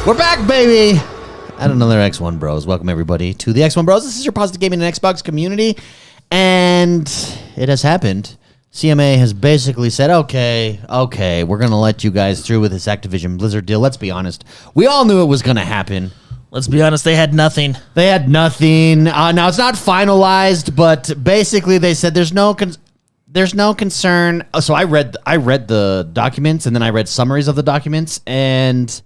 We're back, baby. At another XoneBros. Welcome, everybody, to the XoneBros. This is your positive gaming and Xbox community. And it has happened. CMA has basically said, okay, we're going to let you guys through with this Activision Blizzard deal. Let's be honest. We all knew it was going to happen. Let's be honest, they had nothing. Now, it's not finalized, but basically they said there's no concern. So I read the documents, and then I read summaries of the documents, and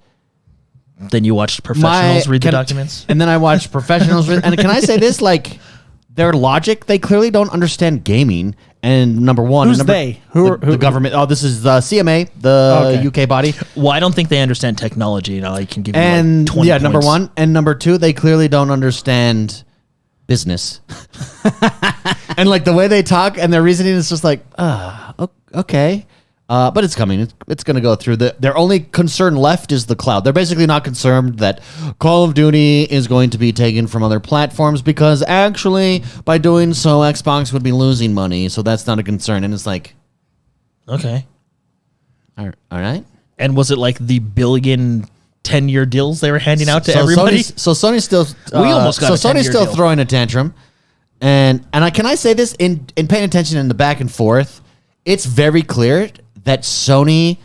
then you watched professionals read the documents? And then I watched professionals read. And can I say this? Like, their logic, they clearly don't understand gaming. And number one... Who's they? Who the government. Oh, this is the CMA, the UK body. Well, I don't think they understand technology. I can give you and, 20 points. Number one. And number two, they clearly don't understand business. And, like, the way they talk and their reasoning is just like, okay. But it's coming. It's going to go through. Their only concern left is the cloud. They're basically not concerned that Call of Duty is going to be taken from other platforms because actually, by doing so, Xbox would be losing money. So that's not a concern. And it's like, okay. All right. And was it like the billion 10-year deals they were handing out to everybody? Sony's still... we almost got so Sony's still deal. Throwing a tantrum. And can I say this? In paying attention in the back and forth, it's very clear that Sony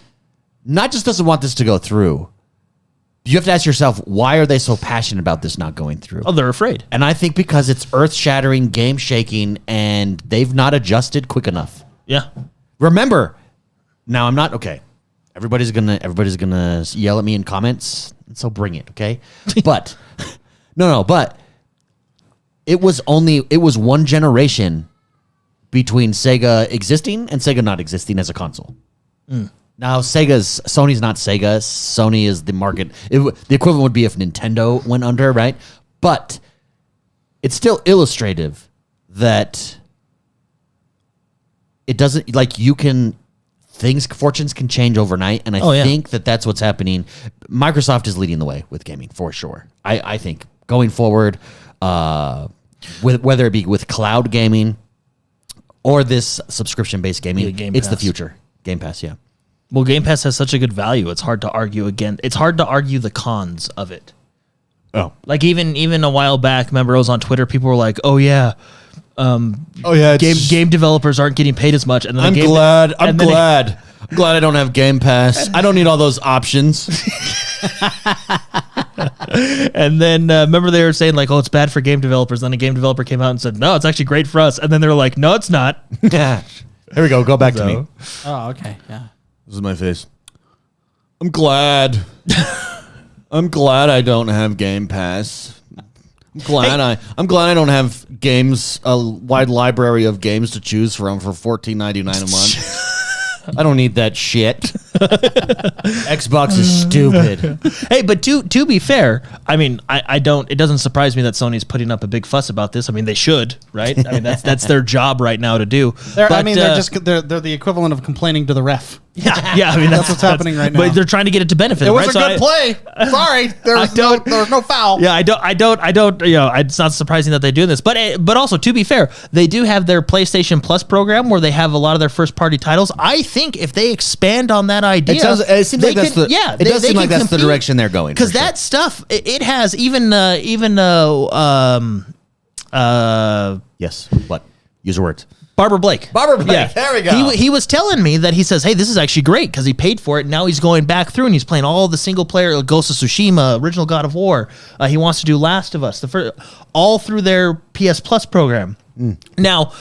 not just doesn't want this to go through. You have to ask yourself, why are they so passionate about this not going through? Oh, they're afraid. And I think because it's earth-shattering, game-shaking, and they've not adjusted quick enough. Yeah. Remember, now I'm not... Okay, everybody's gonna yell at me in comments, so bring it, okay? But, but it was one generation between Sega existing and Sega not existing as a console. Now, Sony's not Sega. Sony is the market. The equivalent would be if Nintendo went under, right? But it's still illustrative that it doesn't, like, fortunes can change overnight, and I think that's what's happening. Microsoft is leading the way with gaming, for sure. I think going forward, whether it be with cloud gaming or this subscription-based gaming, it's the future. Game Pass, yeah. Well, Game Pass has such a good value. It's hard to argue again. It's hard to argue the cons of it. Oh, like even a while back, remember I was on Twitter. People were like, "Oh yeah, game developers aren't getting paid as much." And then I'm glad I don't have Game Pass. I don't need all those options. And then remember they were saying like, "Oh, it's bad for game developers." Then a game developer came out and said, "No, it's actually great for us." And then they were like, "No, it's not." Yeah. Here we go. Go back to me. Oh, okay. Yeah. This is my face. I'm glad. I'm glad I don't have Game Pass. I'm glad I don't have a wide library of games to choose from for $14.99 a month. I don't need that shit. Xbox is stupid. Hey, but to be fair, I mean, I don't. It doesn't surprise me that Sony's putting up a big fuss about this. I mean, they should, right? I mean, that's their job right now to do. They're the equivalent of complaining to Yeah. I mean, that's what's happening right now. But they're trying to get it to benefit. It was a good play. Sorry, there was no foul. Yeah, I don't. You know, it's not surprising that they do this. But also, to be fair, they do have their PlayStation Plus program where they have a lot of their first party titles. I think if they expand on that idea, it seems like that's the direction they're going. Because that stuff, it has even yes. What? Use your words. Barbara Blake. Yeah. There we go. He was telling me that he says, hey, this is actually great because he paid for it. And now he's going back through and he's playing all the single player, Ghost of Tsushima, original God of War. He wants to do Last of Us, all through their PS Plus program. Now,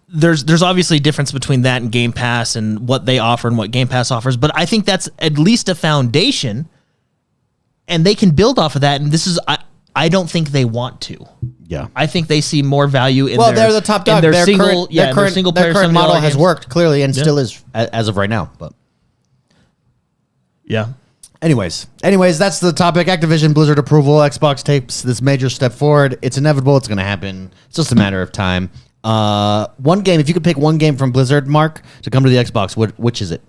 there's obviously a difference between that and Game Pass and what they offer and what Game Pass offers. But I think that's at least a foundation and they can build off of that. And this is, I don't think they want to. Yeah, I think they see more value in. They're the top dog. Their current model has worked clearly and still is as of right now. But yeah. Anyways, that's the topic. Activision Blizzard approval. Xbox takes this major step forward. It's inevitable. It's going to happen. It's just a matter of time. One game. If you could pick one game from Blizzard, Mark, to come to the Xbox, which is it?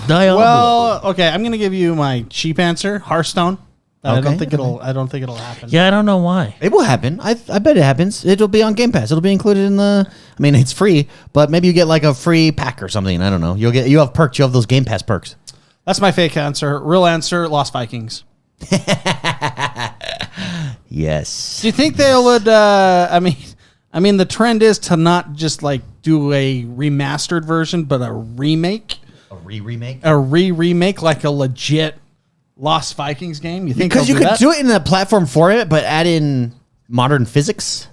Diablo. Well, okay. I'm going to give you my cheap answer. Hearthstone. I don't think it'll happen. Yeah, I don't know why. It will happen. I bet it happens. It'll be on Game Pass. It'll be included in the. I mean, it's free, but maybe you get like a free pack or something. I don't know. You have perks. You have those Game Pass perks. That's my fake answer. Real answer: Lost Vikings. Yes. Do you think they would? I mean, the trend is to not just like do a remastered version, but a remake, A remake. a remake, like a legit Lost Vikings game. You think Because you they'll could do it in the platform for it, but add in modern physics.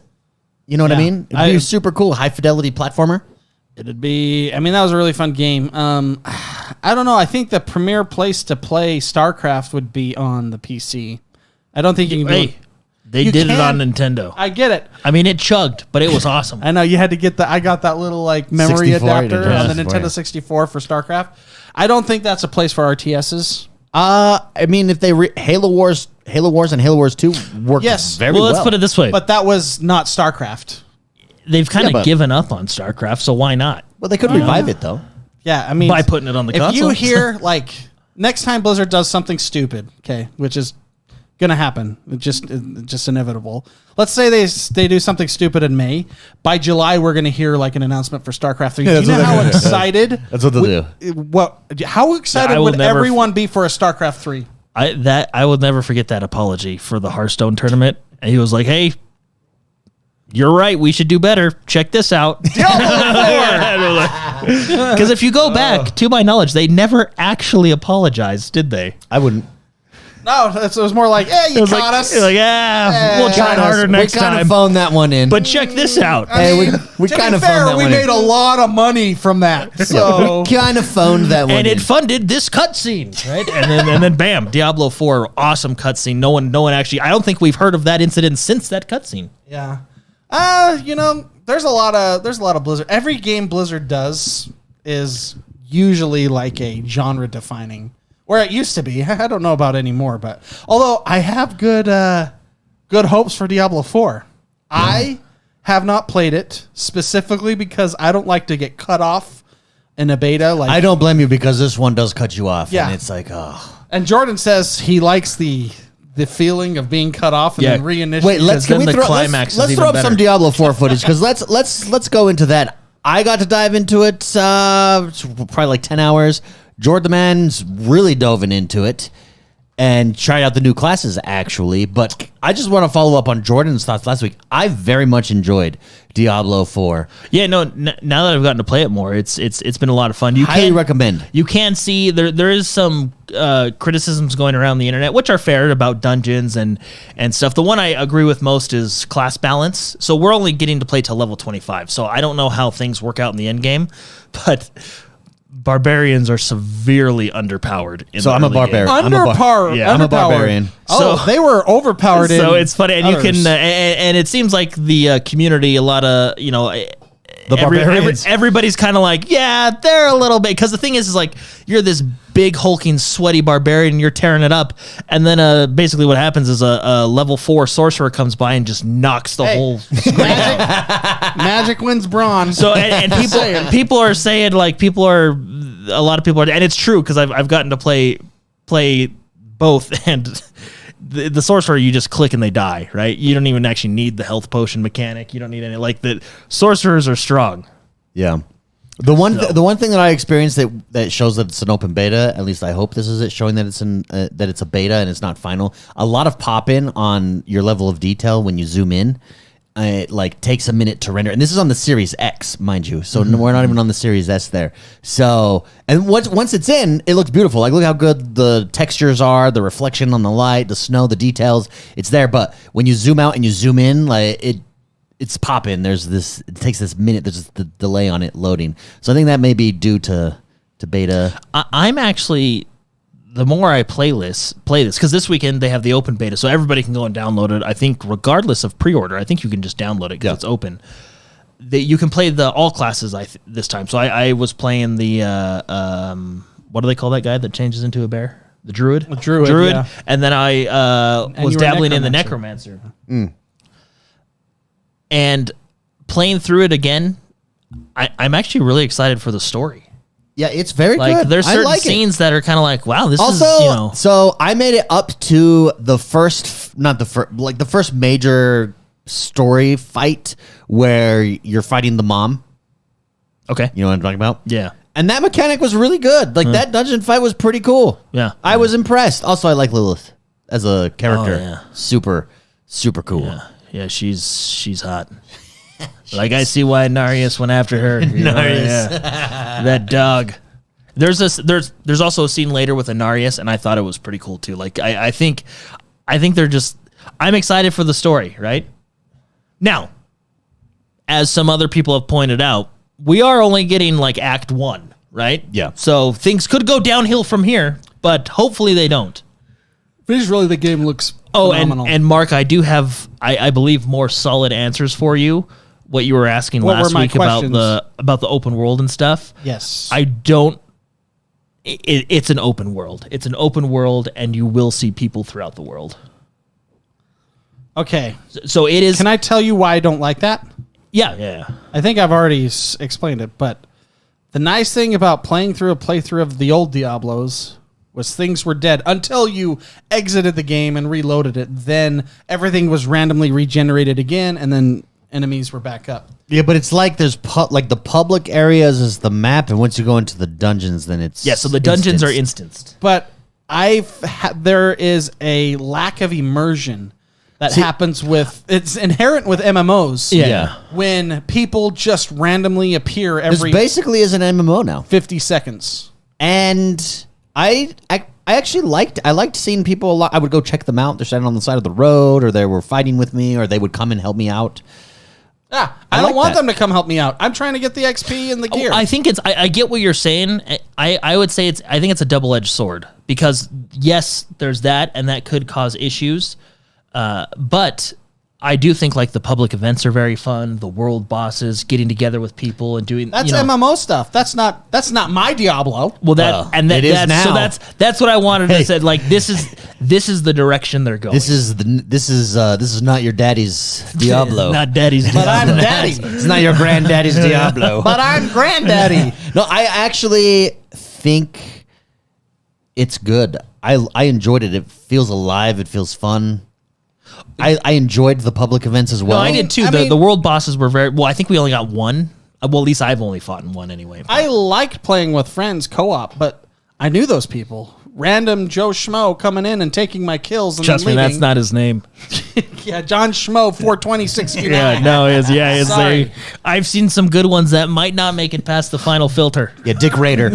You know what I Yeah. mean? It'd be super cool, high fidelity platformer. It'd be. I mean, that was a really fun game. I don't know. I think the premier place to play StarCraft would be on the PC. I don't think you can do it. Hey, they You did it on can. Nintendo. I get it. I mean, it chugged, but it was awesome. I know you had to get the. I got that little like memory 64, adapter yeah. on the 64, Nintendo yeah. 64 for StarCraft. I don't think that's a place for RTSs. I mean, if they Halo Wars and Halo Wars 2 work Yes. very well, well. let's put it this way. But that was not StarCraft. They've kind Yeah, of but- given up on StarCraft, so why not? Well, they could revive it though. Yeah, I mean, By putting it on the if console. you hear like next time Blizzard does something stupid, okay, which is gonna happen, it's just inevitable. Let's say they do something stupid in May. By July, we're gonna hear like an announcement for StarCraft 3. Yeah, Do you know that's how what they- excited? That's what they'll do. How excited I will would never everyone be for a StarCraft 3? I will never forget that apology for the Hearthstone tournament. And he was like, "Hey, you're right. We should do better. Check this out." Because if you go back, to my knowledge, they never actually apologized, did they? I wouldn't. No, it was more like, "Hey, It you was caught us." like, yeah, we'll try Got us. harder next we kind time. of phoned that one in. But check this out. Hey, we to kind be of fair, phoned that we one made in. a lot of money from that. So we kind of phoned that one And in. it funded this cutscene, right? And then bam, Diablo 4, awesome cutscene. No one actually. I don't think we've heard of that incident since that cutscene. yeah, there's a lot of Blizzard. Every game Blizzard does is usually like a genre defining, where it used to be. I don't know about anymore, but although I have good hopes for Diablo 4. I have not played it specifically because I don't like to get cut off in a beta. Like I don't blame you because this one does cut you off. Yeah. And it's like, oh. And Jordan says he likes the feeling of being cut off and Yeah. then reinitiate. Wait, let's then can we the throw climax is let's even throw up better. some Diablo 4 footage because let's go into that. I got to dive into it probably like 10 hours. Jordan the Man's really dove into it and tried out the new classes actually. But I just want to follow up on Jordan's thoughts last week. I very much enjoyed Diablo 4. Yeah, no. Now that I've gotten to play it more, it's been a lot of fun. You Highly can recommend. You can see there is some criticisms going around the internet, which are fair, about dungeons and stuff. The one I agree with most is class balance. So we're only getting to play till level 25. So I don't know how things work out in the end game, but barbarians are severely underpowered. So I'm a barbarian. Underpowered. Yeah, I'm a underpowered. barbarian. Oh, So- they were overpowered. So in it's funny, and others. you can, and it seems like the community, a lot of barbarians. everybody's kind of like, yeah, they're a little bit, because the thing is like you're this big hulking sweaty barbarian, you're tearing it up, and then basically what happens is a level 4 sorcerer comes by and just knocks the whole. Magic wins bronze. So and people are saying like a lot of people are, and it's true because I've gotten to play both, and the sorcerer, you just click and they die, right? You don't even actually need the health potion mechanic. You don't need any, like, the sorcerers are strong. Yeah. The one thing that I experienced that shows that it's an open beta, at least I hope this is it, showing that it's that it's a beta and it's not final. A lot of pop in on your level of detail when you zoom in. It like takes a minute to render, and this is on the Series X, mind you. So we're not even on the Series S there. So, and once it's in, it looks beautiful. Like, look how good the textures are, the reflection on the light, the snow, the details. It's there, but when you zoom out and you zoom in, like it's popping. It takes this minute. There's just the delay on it loading. So I think that may be due to beta. I'm actually, the more I play this, because this weekend they have the open beta, so everybody can go and download it. I think regardless of pre-order, I think you can just download it because it's open. You can play the all classes this time. So I was playing the what do they call that guy that changes into a bear? The druid. Druid, yeah. And then I was you were a dabbling in the necromancer. necromancer. And playing through it again, I'm actually really excited for the story. Yeah, it's very Like, good. there's I certain like it. scenes that are kind of like, wow, this Also, is, so I made it up to the first, not the first, like the first major story fight where you're fighting the mom. okay. You know what I'm talking about? Yeah. And that mechanic was really good. Like, that dungeon fight was pretty cool. Yeah. I was impressed. Also, I like Lilith as a character. Oh, yeah. Super, super cool. Yeah, she's hot. Like, I see why Narius went after her. Narius. That dog. There's also a scene later with Anarius, and I thought it was pretty cool too. Like, I think they're just. I'm excited for the story, right? Now, as some other people have pointed out, we are only getting like Act 1, right? Yeah. So things could go downhill from here, but hopefully they don't. Visually, the game looks phenomenal. And Mark, I do have, I believe, more solid answers for you. What you were asking last week about the open world and stuff. Yes. I don't. It's an open world. It's an open world, and you will see people throughout the world. Okay. So it is. Can I tell you why I don't like that? Yeah. I think I've already explained it, but the nice thing about playing through a playthrough of the old Diablos was things were dead until you exited the game and reloaded it. Then everything was randomly regenerated again, and then enemies were back up. Yeah, but it's like there's like the public areas is the map, and once you go into the dungeons, then it's So the dungeons are instanced. But there is a lack of immersion that happens with it's inherent with MMOs. Yeah. When people just randomly appear every This basically is an MMO now. 50 seconds. And I actually liked seeing people a lot. I would go check them out. They're standing on the side of the road, or they were fighting with me, or they would come and help me out. Yeah, I don't want them to come help me out. I'm trying to get the XP and the gear. I think it's. I get what you're saying. I would say it's. I think it's a double-edged sword because yes, there's that, and that could cause issues. But I do think like the public events are very fun. The world bosses getting together with people and doing that's MMO stuff. That's not my Diablo. Well, it is now. So that's what I wanted to say. Like this is the direction they're going. This is not your daddy's Diablo. Not daddy's Diablo. But I'm daddy. It's not your granddaddy's Diablo. But I'm granddaddy. No, I actually think it's good. I enjoyed it. It feels alive. It feels fun. I enjoyed the public events as well. No, I did too. The world bosses were very well. I think we only got one. Well, at least I've only fought in one anyway. I liked playing with friends co-op, but I knew those people. Random Joe Schmo coming in and taking my kills and Trust then me, leaving. that's not his name. Yeah, John Schmo 42069. Yeah, no, it's Sorry. I've seen some good ones that might not make it past the final filter. Yeah, Dick Raider.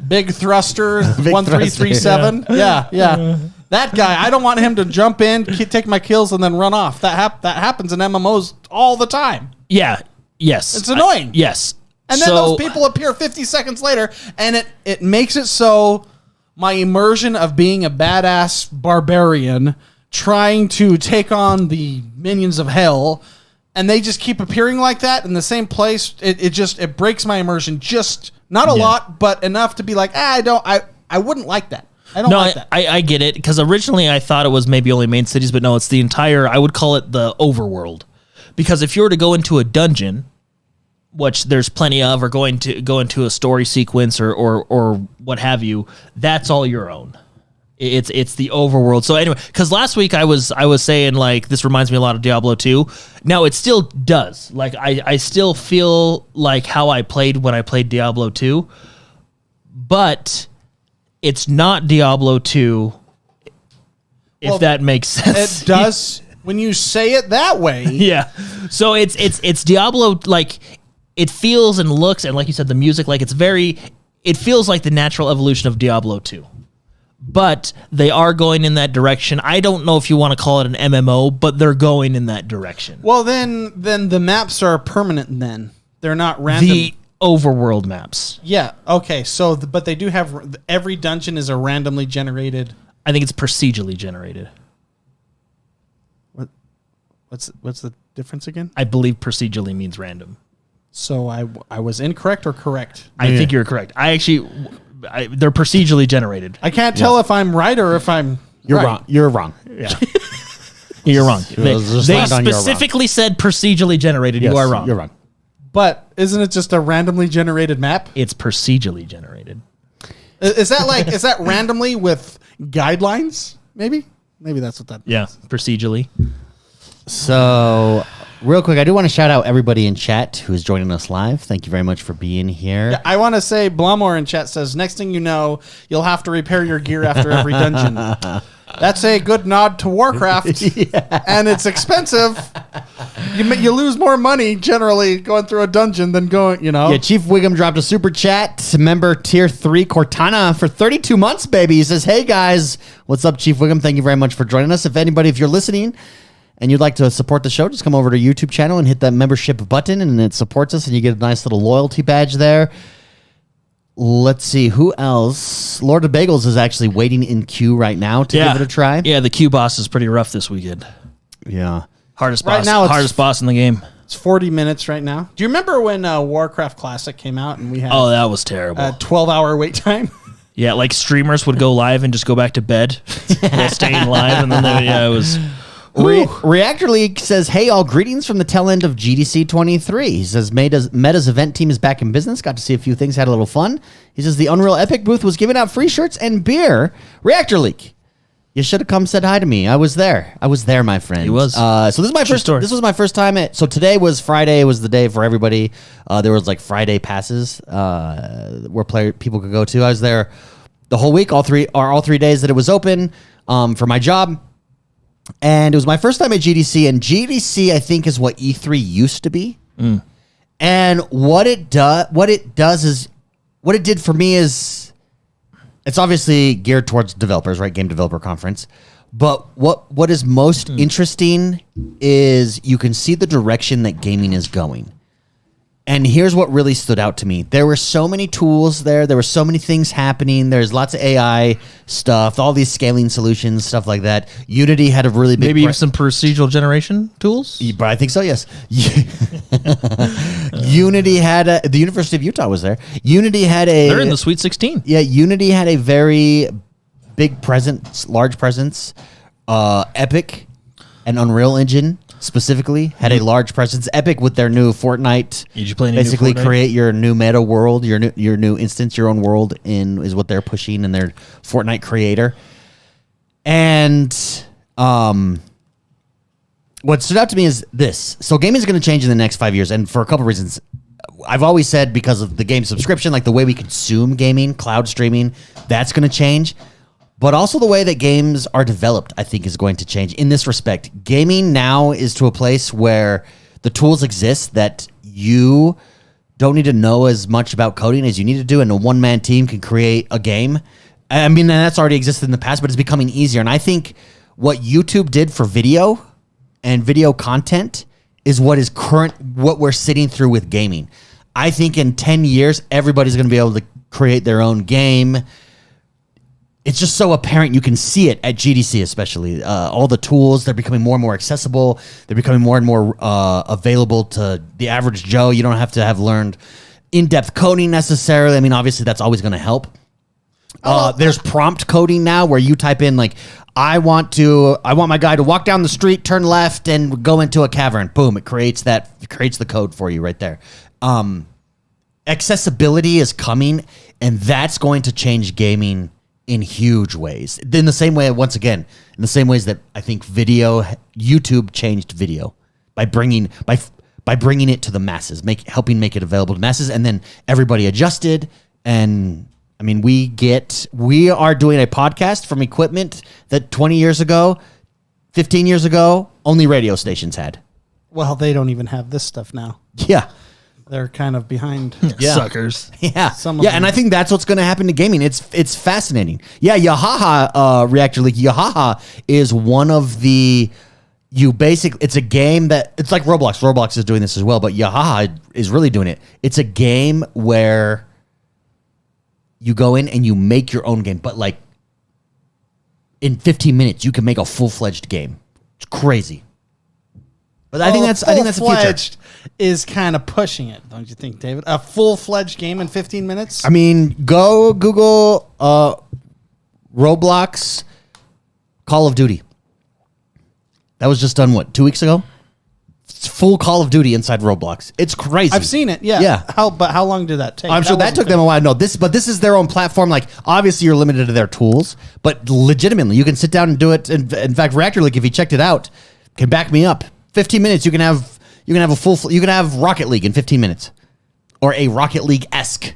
Big Thruster 1337. Yeah. That guy, I don't want him to jump in, take my kills, and then run off. That happens in MMOs all the time. Yeah. Yes. It's annoying. Yes. And then those people appear 50 seconds later, and it makes it so my immersion of being a badass barbarian trying to take on the minions of hell, and they just keep appearing like that in the same place. It breaks my immersion just not a lot, but enough to be like, I wouldn't like that. I don't like that. I get it, because originally I thought it was maybe only main cities, but no, it's the entire, I would call it the overworld. Because if you were to go into a dungeon, which there's plenty of, or go into a story sequence or what have you, that's all your own. It's the overworld. So anyway, because last week I was saying like this reminds me a lot of Diablo 2. Now it still does. Like I still feel like how I played when I played Diablo 2, but it's not Diablo 2. If that makes sense. It does when you say it that way. Yeah. So it's Diablo, like it feels and looks, and like you said, the music, like it feels like the natural evolution of Diablo 2. But they are going in that direction. I don't know if you want to call it an MMO, but they're going in that direction. Well, then the maps are permanent. Then they're not random. The overworld maps. Yeah. Okay. So, but they do have every dungeon is a randomly generated. I think it's procedurally generated. What's the difference again? I believe procedurally means random. So I was incorrect or correct? I think you're correct. They're procedurally generated. I can't tell if I'm right or if I'm right. You're wrong. Yeah. You're wrong. They slide on, you're wrong. specifically said procedurally generated. Yes, you are wrong. You're wrong. But isn't it just a randomly generated map? It's procedurally generated. Is that randomly with guidelines? Maybe that's what that. Yeah, procedurally. So Real quick, I do want to shout out everybody in chat who is joining us live. Thank you very much for being here. Yeah, I want to say Blumore in chat says, next thing you know, you'll have to repair your gear after every dungeon. That's a good nod to Warcraft, and it's expensive. You lose more money generally going through a dungeon than going, Yeah, Chief Wiggum dropped a super chat. Member tier 3 Cortana for 32 months, baby. He says, hey guys, what's up, Chief Wiggum? Thank you very much for joining us. If you're listening and you'd like to support the show, just come over to YouTube channel and hit that membership button, and it supports us, and you get a nice little loyalty badge there. Let's see, who else? Lord of Bagels is actually waiting in queue right now to give it a try. Yeah, the Q boss is pretty rough this weekend. Yeah. Hardest Right boss. now it's- Hardest boss in the game. It's 40 minutes right now. Do you remember when Warcraft Classic came out and we had Oh, that was terrible. a 12-hour wait time? Yeah, like streamers would go live and just go back to bed while staying live, and then it was. Reactor League says, hey, all greetings from the tail end of GDC 23. He says, Meta's event team is back in business. Got to see a few things, had a little fun. He says, the Unreal Epic booth was giving out free shirts and beer. Reactor League, you should have come said hi to me. I was there. My friend. He was. So this is my first. story. This was my first time at. So today was Friday. Was the day for everybody. There was like Friday passes where people could go to. I was there the whole week, all three days that it was open for my job. And it was my first time at GDC, and GDC I think is what E3 used to be. And what it did for me is, it's obviously geared towards developers, right? Game developer conference. But what is most interesting is you can see the direction that gaming is going. And here's what really stood out to me. There were so many tools there. There were so many things happening. There's lots of AI stuff, all these scaling solutions, stuff like that. Unity had a really big... Maybe even some procedural generation tools? But I think so, yes. Unity had the University of Utah was there. Unity had They're in the Sweet 16. Yeah, Unity had a very big presence, large presence. Epic and Unreal Engine specifically had a large presence. Epic with their new Fortnite. Did you play any basically new Fortnite? create your new meta world, your new instance, your own world is what they're pushing in their Fortnite creator. And what stood out to me is this. So gaming is going to change in the next 5 years, and for a couple of reasons. I've always said because of the game subscription, like the way we consume gaming, cloud streaming, that's going to change. But also the way that games are developed, I think, is going to change in this respect. Gaming now is to a place where the tools exist that you don't need to know as much about coding as you need to do, and a one-man team can create a game. I mean, that's already existed in the past, but it's becoming easier. And I think what YouTube did for video and video content is what we're sitting through with gaming. I think in 10 years, everybody's going to be able to create their own game. It's just so apparent. You can see it at GDC, especially. All the tools, they're becoming more and more accessible. They're becoming more and more available to the average Joe. You don't have to have learned in-depth coding necessarily. I mean, obviously, that's always going to help. There's prompt coding now where you type in, like, I want my guy to walk down the street, turn left, and go into a cavern. Boom, it creates the code for you right there. Accessibility is coming, and that's going to change gaming in huge ways. In the same way, once again, in the same ways that I think YouTube changed video by bringing it to the masses, helping make it available to masses, and then everybody adjusted. And I mean, we are doing a podcast from equipment that 20 years ago, 15 years ago, only radio stations had. Well, they don't even have this stuff now. Yeah. They're kind of behind. Yeah. Suckers. Yeah, Some of yeah, them. and I think that's what's going to happen to gaming. It's fascinating. Yeah, Yahaha Reactor League. Yahaha is one of the it's a game that it's like Roblox. Roblox is doing this as well, but Yahaha is really doing it. It's a game where you go in and you make your own game, but like in 15 minutes you can make a full-fledged game. It's crazy. But I think that's the future. Full-fledged is kind of pushing it, don't you think, David? A full-fledged game in 15 minutes? I mean, go Google Roblox Call of Duty. That was just done, 2 weeks ago? It's full Call of Duty inside Roblox. It's crazy. I've seen it, yeah. Yeah. How long did that take? I'm sure that took them a while. No, but this is their own platform. Like, obviously, you're limited to their tools, but legitimately, you can sit down and do it. In fact, Reactor League, if you checked it out, can back me up. 15 minutes, you can have You can have you can have Rocket League in 15 minutes, or a Rocket League-esque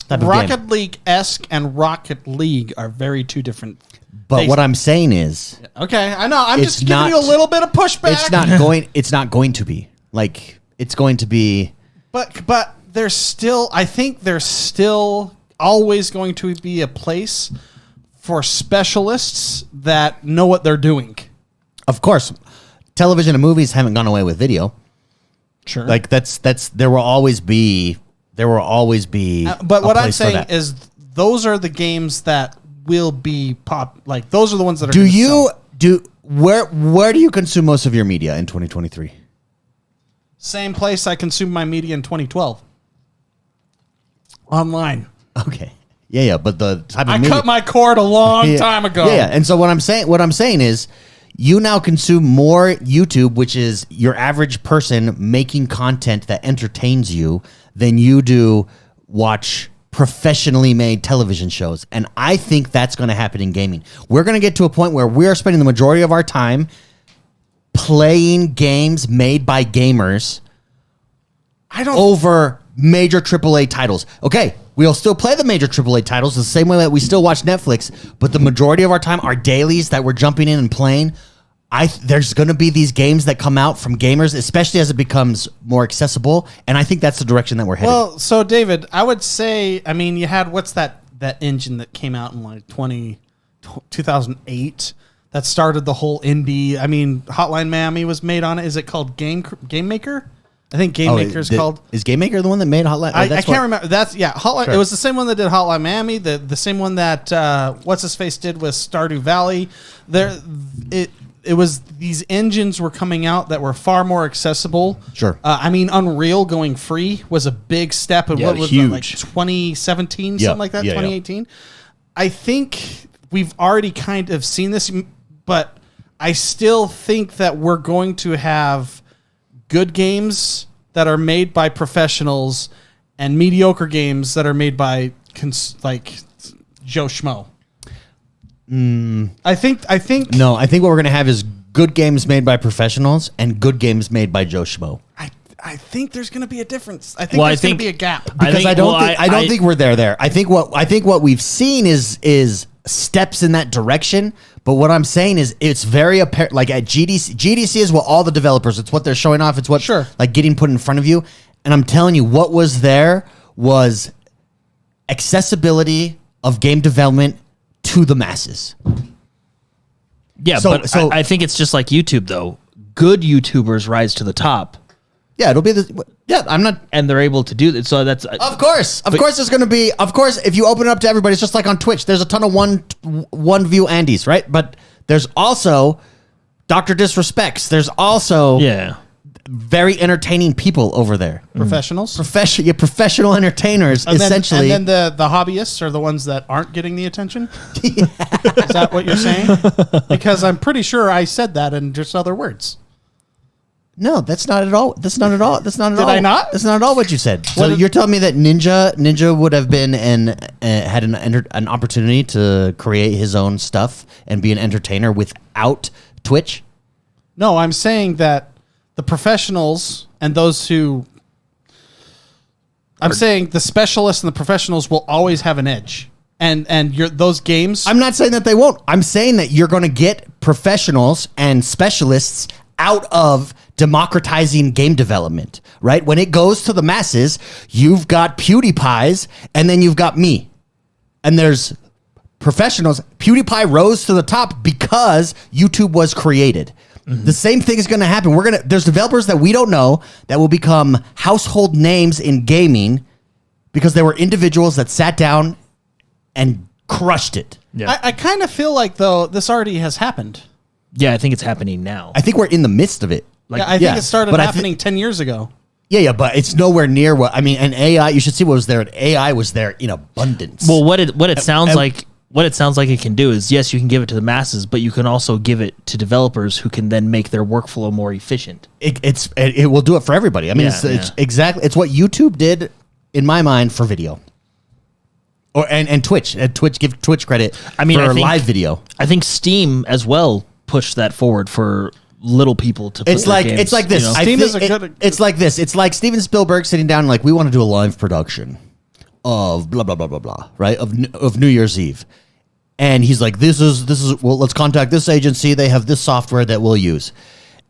type of Rocket game. League-esque and Rocket League are very two different. But what I'm saying is, Okay, I know. I'm It's just giving not- you a little bit of pushback. it's not going. It's not going to be like it's going to be. But there's still. I think there's still always going to be a place for specialists that know what they're doing. Of course, television and movies haven't gone away with video. Sure. Like that's there will always be. But what a I'm place for saying that. is, those are the games that will be pop. Like those are the ones that are. Do gonna you sell. do where do you consume most of your media in 2023? Same place I consumed my media in 2012. Online. Okay. Yeah, but the type of I media, cut my cord a long time ago. Yeah, and so what I'm saying is you now consume more YouTube, which is your average person making content that entertains you, than you do watch professionally made television shows. And I think that's going to happen in gaming. We're going to get to a point where we are spending the majority of our time playing games made by gamers over major AAA titles. Okay, we'll still play the major AAA titles the same way that we still watch Netflix, but the majority of our time, our dailies that we're jumping in and playing, there's going to be these games that come out from gamers, especially as it becomes more accessible, and I think that's the direction that we're headed. Well, so David, I would say, I mean, you had, what's that engine that came out in like 2008 that started the whole indie? I mean, Hotline Miami was made on it. Is it called Game Maker? I think Game Maker's called. Is Game Maker the one that made Hotline? I can't remember. That's Hotline. Sure. It was the same one that did Hotline Miami. The same one that what's his face did with Stardew Valley. It was these engines were coming out that were far more accessible. Sure. I mean, Unreal going free was a big step. And what was it, like 2017, something like that, 2018. I think we've already kind of seen this, but I still think that we're going to have good games that are made by professionals and mediocre games that are made by like Joe Schmo. I think No, I think what we're going to have is good games made by professionals and good games made by Joe Schmo. I think there's going to be a difference. I think there's going to be a gap. Because I don't think we're there. I think what we've seen is steps in that direction. But what I'm saying is it's very apparent. Like at GDC is what all the developers. It's what they're showing off. It's what like getting put in front of you. And I'm telling you, what was there was accessibility of game development to the masses. Yeah, So- but so- I think it's just like YouTube, though. Good YouTubers rise to the top, Yeah, it'll be the. Yeah, I'm not. and they're able to do that. So that's Of course, there's going to be. Of course, if you open it up to everybody, it's just like on Twitch. There's a ton of one view Andys, right? But there's also Dr. Disrespects. There's also very entertaining people over there. Professionals. Professional entertainers, And then- essentially. and then the hobbyists are the ones that aren't getting the attention. Is that what you're saying? Because I'm pretty sure I said that in just other words. No, that's not at all. That's not at all. That's not at Did all. I not? That's not at all what you said. So you're telling me that Ninja would have been had an opportunity to create his own stuff and be an entertainer without Twitch? No, I'm saying that the professionals and those who... I'm saying the specialists and the professionals will always have an edge. And those games... I'm not saying that they won't. I'm saying that you're going to get professionals and specialists out of democratizing game development, right? When it goes to the masses, you've got PewDiePies and then you've got me. And there's professionals. PewDiePie rose to the top because YouTube was created. The same thing is going to happen. There's developers that we don't know that will become household names in gaming because there were individuals that sat down and crushed it. Yeah. I kind of feel like, though, this already has happened. Yeah, I think it's happening now. I think we're in the midst of it. I think it started happening 10 years ago. Yeah, but it's nowhere near what I mean. And AI, you should see what was there. AI was there in abundance. Well, what it sounds like. What it sounds like it can do is, yes, you can give it to the masses, but you can also give it to developers who can then make their workflow more efficient. It will do it for everybody. I mean, it's exactly it's what YouTube did in my mind for video. And Twitch. Give Twitch credit. I mean, for I think, live video. I think Steam as well pushed that forward for little people to. It's put their like games, it's like this. you know? I Steam think is a good- it's like this. It's like Steven Spielberg sitting down, like, we want to do a live production of blah blah blah blah blah, right? Of New Year's Eve, and he's like, this is well, let's contact this agency. They have this software that we'll use,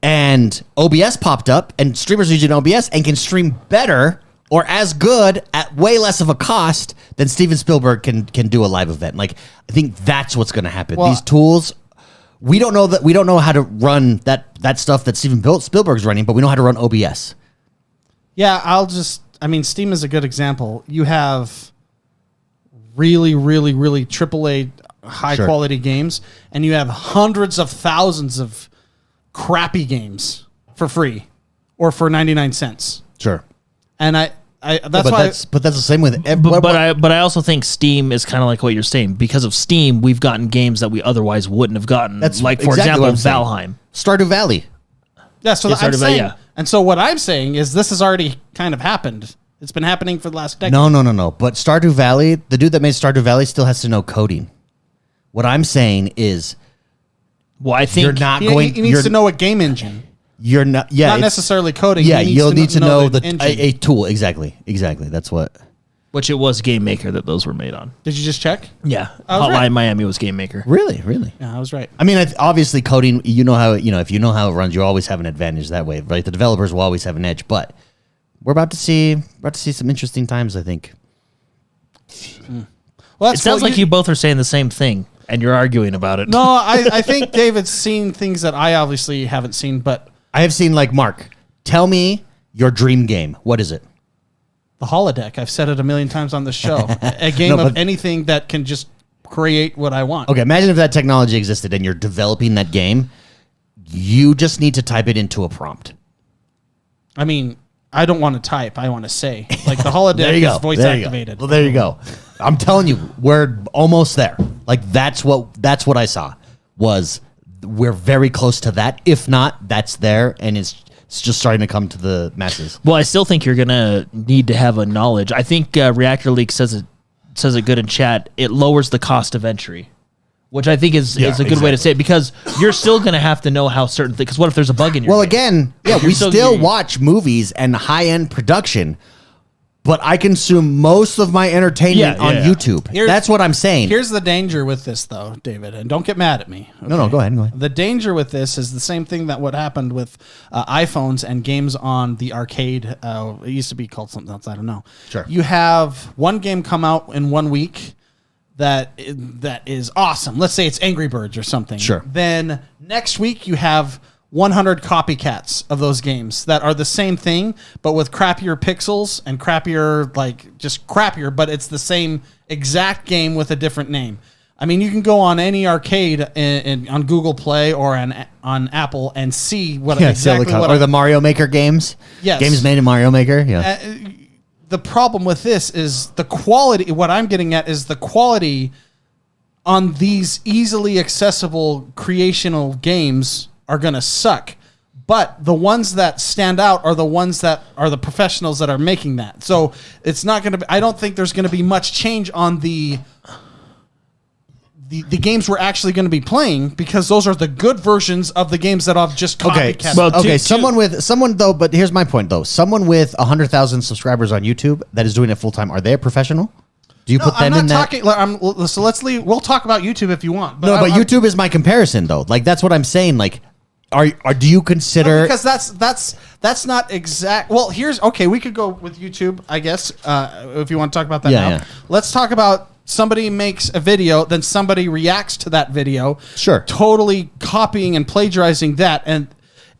and OBS popped up, and streamers are using OBS and can stream better or as good at way less of a cost than Steven Spielberg can do a live event. Like, I think that's what's going to happen. Well, These tools. We don't know how to run that stuff that Steven Spielberg's running, but we know how to run OBS. Yeah, Steam is a good example. You have really, really, really AAA high Sure. quality games, and you have hundreds of thousands of crappy games for free or for 99 cents. Sure. And that's but why that's the same with But I also think Steam is kind of like what you're saying. Because of Steam, we've gotten games that we otherwise wouldn't have gotten. That's like, for exactly what example, I'm saying. Valheim. Stardew Valley. Yeah, so Yeah, I'm Stardew Valley, saying, yeah. and so what I'm saying is this has already kind of happened. It's been happening for the last decade. No. But Stardew Valley, the dude that made Stardew Valley still has to know coding. What I'm saying is, Well, I think you're not He going. needs to know a game engine, You're not. Yeah, not it's- necessarily coding. Yeah, He needs you'll need to know the the engine. a tool. Exactly. That's what. which it was Game Maker that those were made on. Did you just check? Yeah, I was Hotline right. Miami was Game Maker. Really. Yeah, I was right. I mean, obviously, coding. If you know how it runs, you always have an advantage that way, right? The developers will always have an edge. But we're about to see some interesting times, I think. Well, It sounds like you both are saying the same thing, and you're arguing about it. No, I think David's seen things that I obviously haven't seen, but I have seen, like, Mark, tell me your dream game. What is it? the holodeck. I've said it a million times on the show. A game No, of but- anything that can just create what I want. Okay, imagine if that technology existed and you're developing that game. You just need to type it into a prompt. I mean, I don't want to type. I want to say. Like the holodeck There you is go. voice There you go. activated. Well, there you go. I'm telling you, we're almost there. Like, that's what I saw. Was we're very close to that. If not, that's there, and it's just starting to come to the masses. Well, I still think you're gonna need to have a knowledge. I think Reactor League says it good in chat. It lowers the cost of entry, which I think is a good way to say it, because you're still gonna have to know how certain things. Because what if there's a bug in your Well, game? again, yeah, we still watch movies and high-end production, but I consume most of my entertainment on YouTube. That's what I'm saying. Here's the danger with this, though, David, and don't get mad at me. No, okay? go ahead. The danger with this is the same thing that what happened with iPhones and games on the arcade. It used to be called something else. I don't know. Sure. You have one game come out in 1 week that is awesome. Let's say it's Angry Birds or something. Sure. Then next week you have 100 copycats of those games that are the same thing, but with crappier pixels and crappier, just crappier, but it's the same exact game with a different name. I mean, you can go on any arcade on Google Play or on Apple and see what exactly what or the Mario Maker games. Yes. Games made in Mario Maker. Yeah. The problem with this is the quality. What I'm getting at is the quality on these easily accessible creational games are going to suck. But the ones that stand out are the ones that are the professionals that are making that. So it's not going to be, I don't think there's going to be much change on the games we're actually going to be playing, because those are the good versions of the games that I've just copycat. But here's my point though. Someone with 100,000 subscribers on YouTube that is doing it full time, are they a professional? Do you put them in that? So let's leave. We'll talk about YouTube if you want. But YouTube is my comparison though. Like, that's what I'm saying. Like, do you consider? Because that's not exact. Well, we could go with YouTube, I guess, if you want to talk about that now. Yeah. Let's talk about somebody makes a video, then somebody reacts to that video. Sure. Totally copying and plagiarizing that, and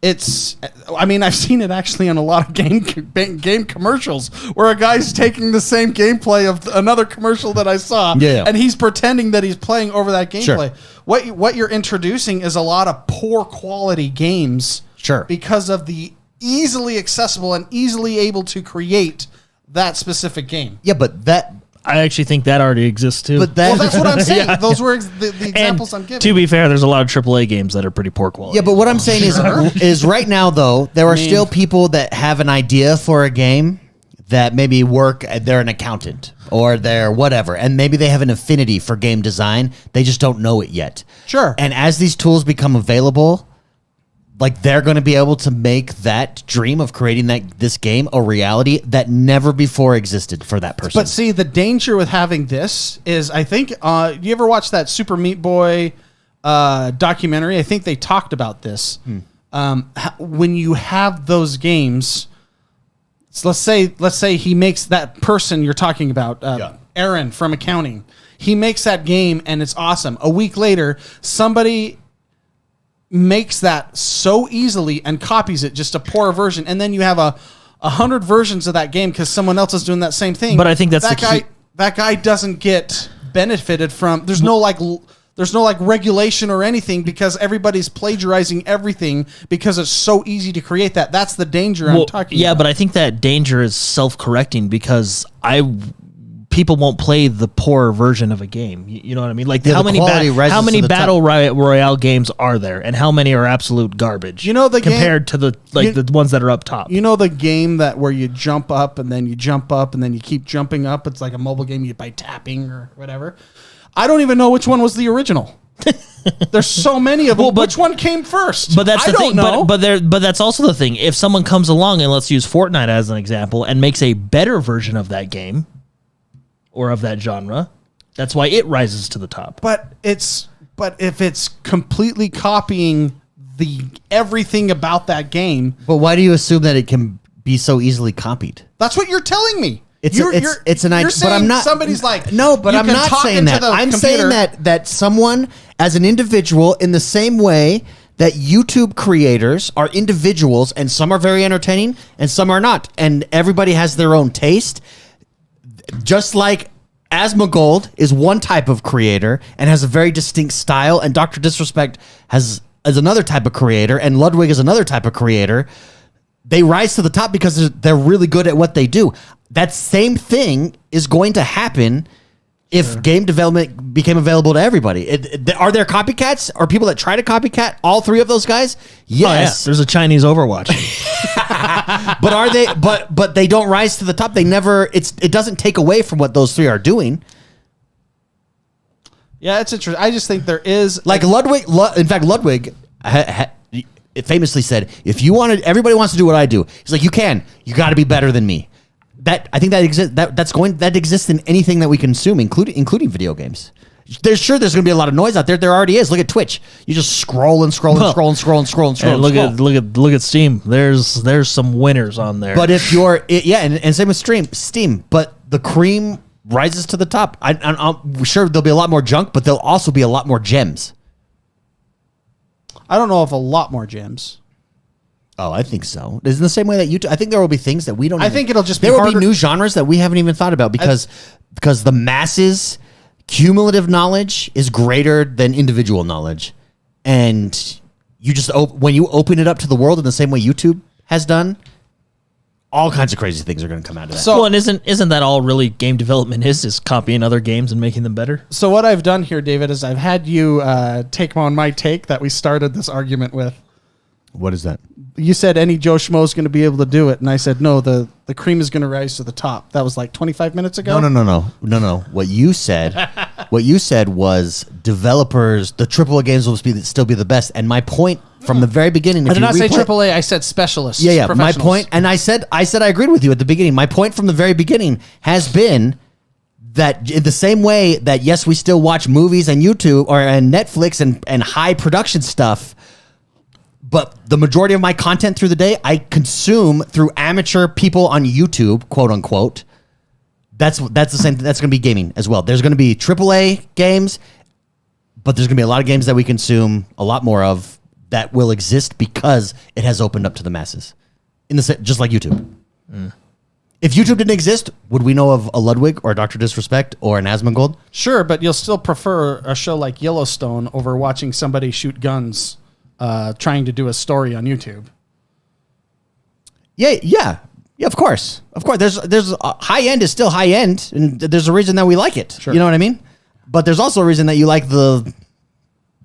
it's. I mean, I've seen it actually in a lot of game commercials where a guy's taking the same gameplay of another commercial that I saw, and he's pretending that he's playing over that gameplay. Sure. What you're introducing is a lot of poor quality games, because of the easily accessible and easily able to create that specific game. Yeah, but that. I actually think that already exists too. But that's what I'm saying. Those were the examples I'm giving. To be fair, there's a lot of AAA games that are pretty poor quality. Yeah, but what I'm saying is right now though, there are still people that have an idea for a game that maybe they're an accountant or they're whatever, and maybe they have an affinity for game design. They just don't know it yet. Sure. And as these tools become available, like they're going to be able to make that dream of creating this game a reality that never before existed for that person. But see, the danger with having this is, I think, you ever watch that Super Meat Boy documentary? I think they talked about this. When you have those games, so let's say he makes that person you're talking about, Aaron from accounting. He makes that game and it's awesome. A week later, somebody makes that so easily and copies it, just a poor version, and then you have 100 versions of that game because someone else is doing that same thing. But I think that's that the guy. key. That guy doesn't get benefited from. There's no regulation or anything because everybody's plagiarizing everything because it's so easy to create that. That's the danger I'm talking about. Yeah, but I think that danger is self-correcting because people won't play the poor version of a game. You know what I mean? Like how many battle royale games are there, and how many are absolute garbage? You know the compared to the ones that are up top. You know the game that where you jump up and then you jump up and then you keep jumping up. It's like a mobile game by tapping or whatever. I don't even know which one was the original. There's so many of them. Which one came first? But that's I the don't thing. know. But that's also the thing. If someone comes along and let's use Fortnite as an example and makes a better version of that game or of that genre, that's why it rises to the top. But if it's completely copying everything about that game, but why do you assume that it can be so easily copied? that's what you're telling me. It's an idea, but I'm not. Somebody's like, no, but you I'm can not talk saying into that. the I'm computer. saying that someone as an individual, in the same way that YouTube creators are individuals, and some are very entertaining and some are not, and everybody has their own taste. Just like Asmongold is one type of creator and has a very distinct style, and Dr. Disrespect is another type of creator, and Ludwig is another type of creator. They rise to the top because they're really good at what they do. That same thing is going to happen if game development became available to everybody. Are there copycats? Are people that try to copycat all three of those guys? Yes. There's a Chinese Overwatch. But are they? But they don't rise to the top. They never. It doesn't take away from what those three are doing. Yeah, it's interesting. I just think there is Like Ludwig. In fact, Ludwig it famously said, "If you wanted, everybody wants to do what I do." He's like, "You can. You got to be better than me." I think that exists. That exists in anything that we consume, including video games. There's going to be a lot of noise out there. There already is. Look at Twitch. You just scroll and scroll and scroll and scroll and scroll and scroll. And look at Steam. There's some winners on there. But if you're and same with Steam. But the cream rises to the top. I'm sure there'll be a lot more junk, but there'll also be a lot more gems. I don't know if a lot more gems. Oh, I think so. It's in the same way that YouTube. I think there will be things that we don't. I think it'll just be there will harder. be new genres that we haven't even thought about because the masses cumulative knowledge is greater than individual knowledge, and you just when you open it up to the world in the same way YouTube has done, all kinds of crazy things are going to come out of that. So, well, and isn't that all really game development is copying other games and making them better? So what I've done here, David, is I've had you take on my take that we started this argument with. What is that? You said any Joe Schmo is going to be able to do it, and I said no. The cream is going to rise to the top. That was like 25 minutes ago. No. What you said was developers. The AAA games will still be the best. And my point from the very beginning. I did not say AAA. I said specialists. Yeah. My point, and I said I agreed with you at the beginning. My point from the very beginning has been that in the same way that yes, we still watch movies and YouTube and Netflix and high production stuff. But the majority of my content through the day, I consume through amateur people on YouTube, quote unquote. That's the same. That's going to be gaming as well. There's going to be AAA games, but there's going to be a lot of games that we consume a lot more of that will exist because it has opened up to the masses, just like YouTube. If YouTube didn't exist, would we know of a Ludwig or a Dr. Disrespect or an Asmongold? Sure, but you'll still prefer a show like Yellowstone over watching somebody shoot guns. Trying to do a story on YouTube. Yeah. Of course. There's high end is still high end, and there's a reason that we like it. Sure. You know what I mean? But there's also a reason that you like the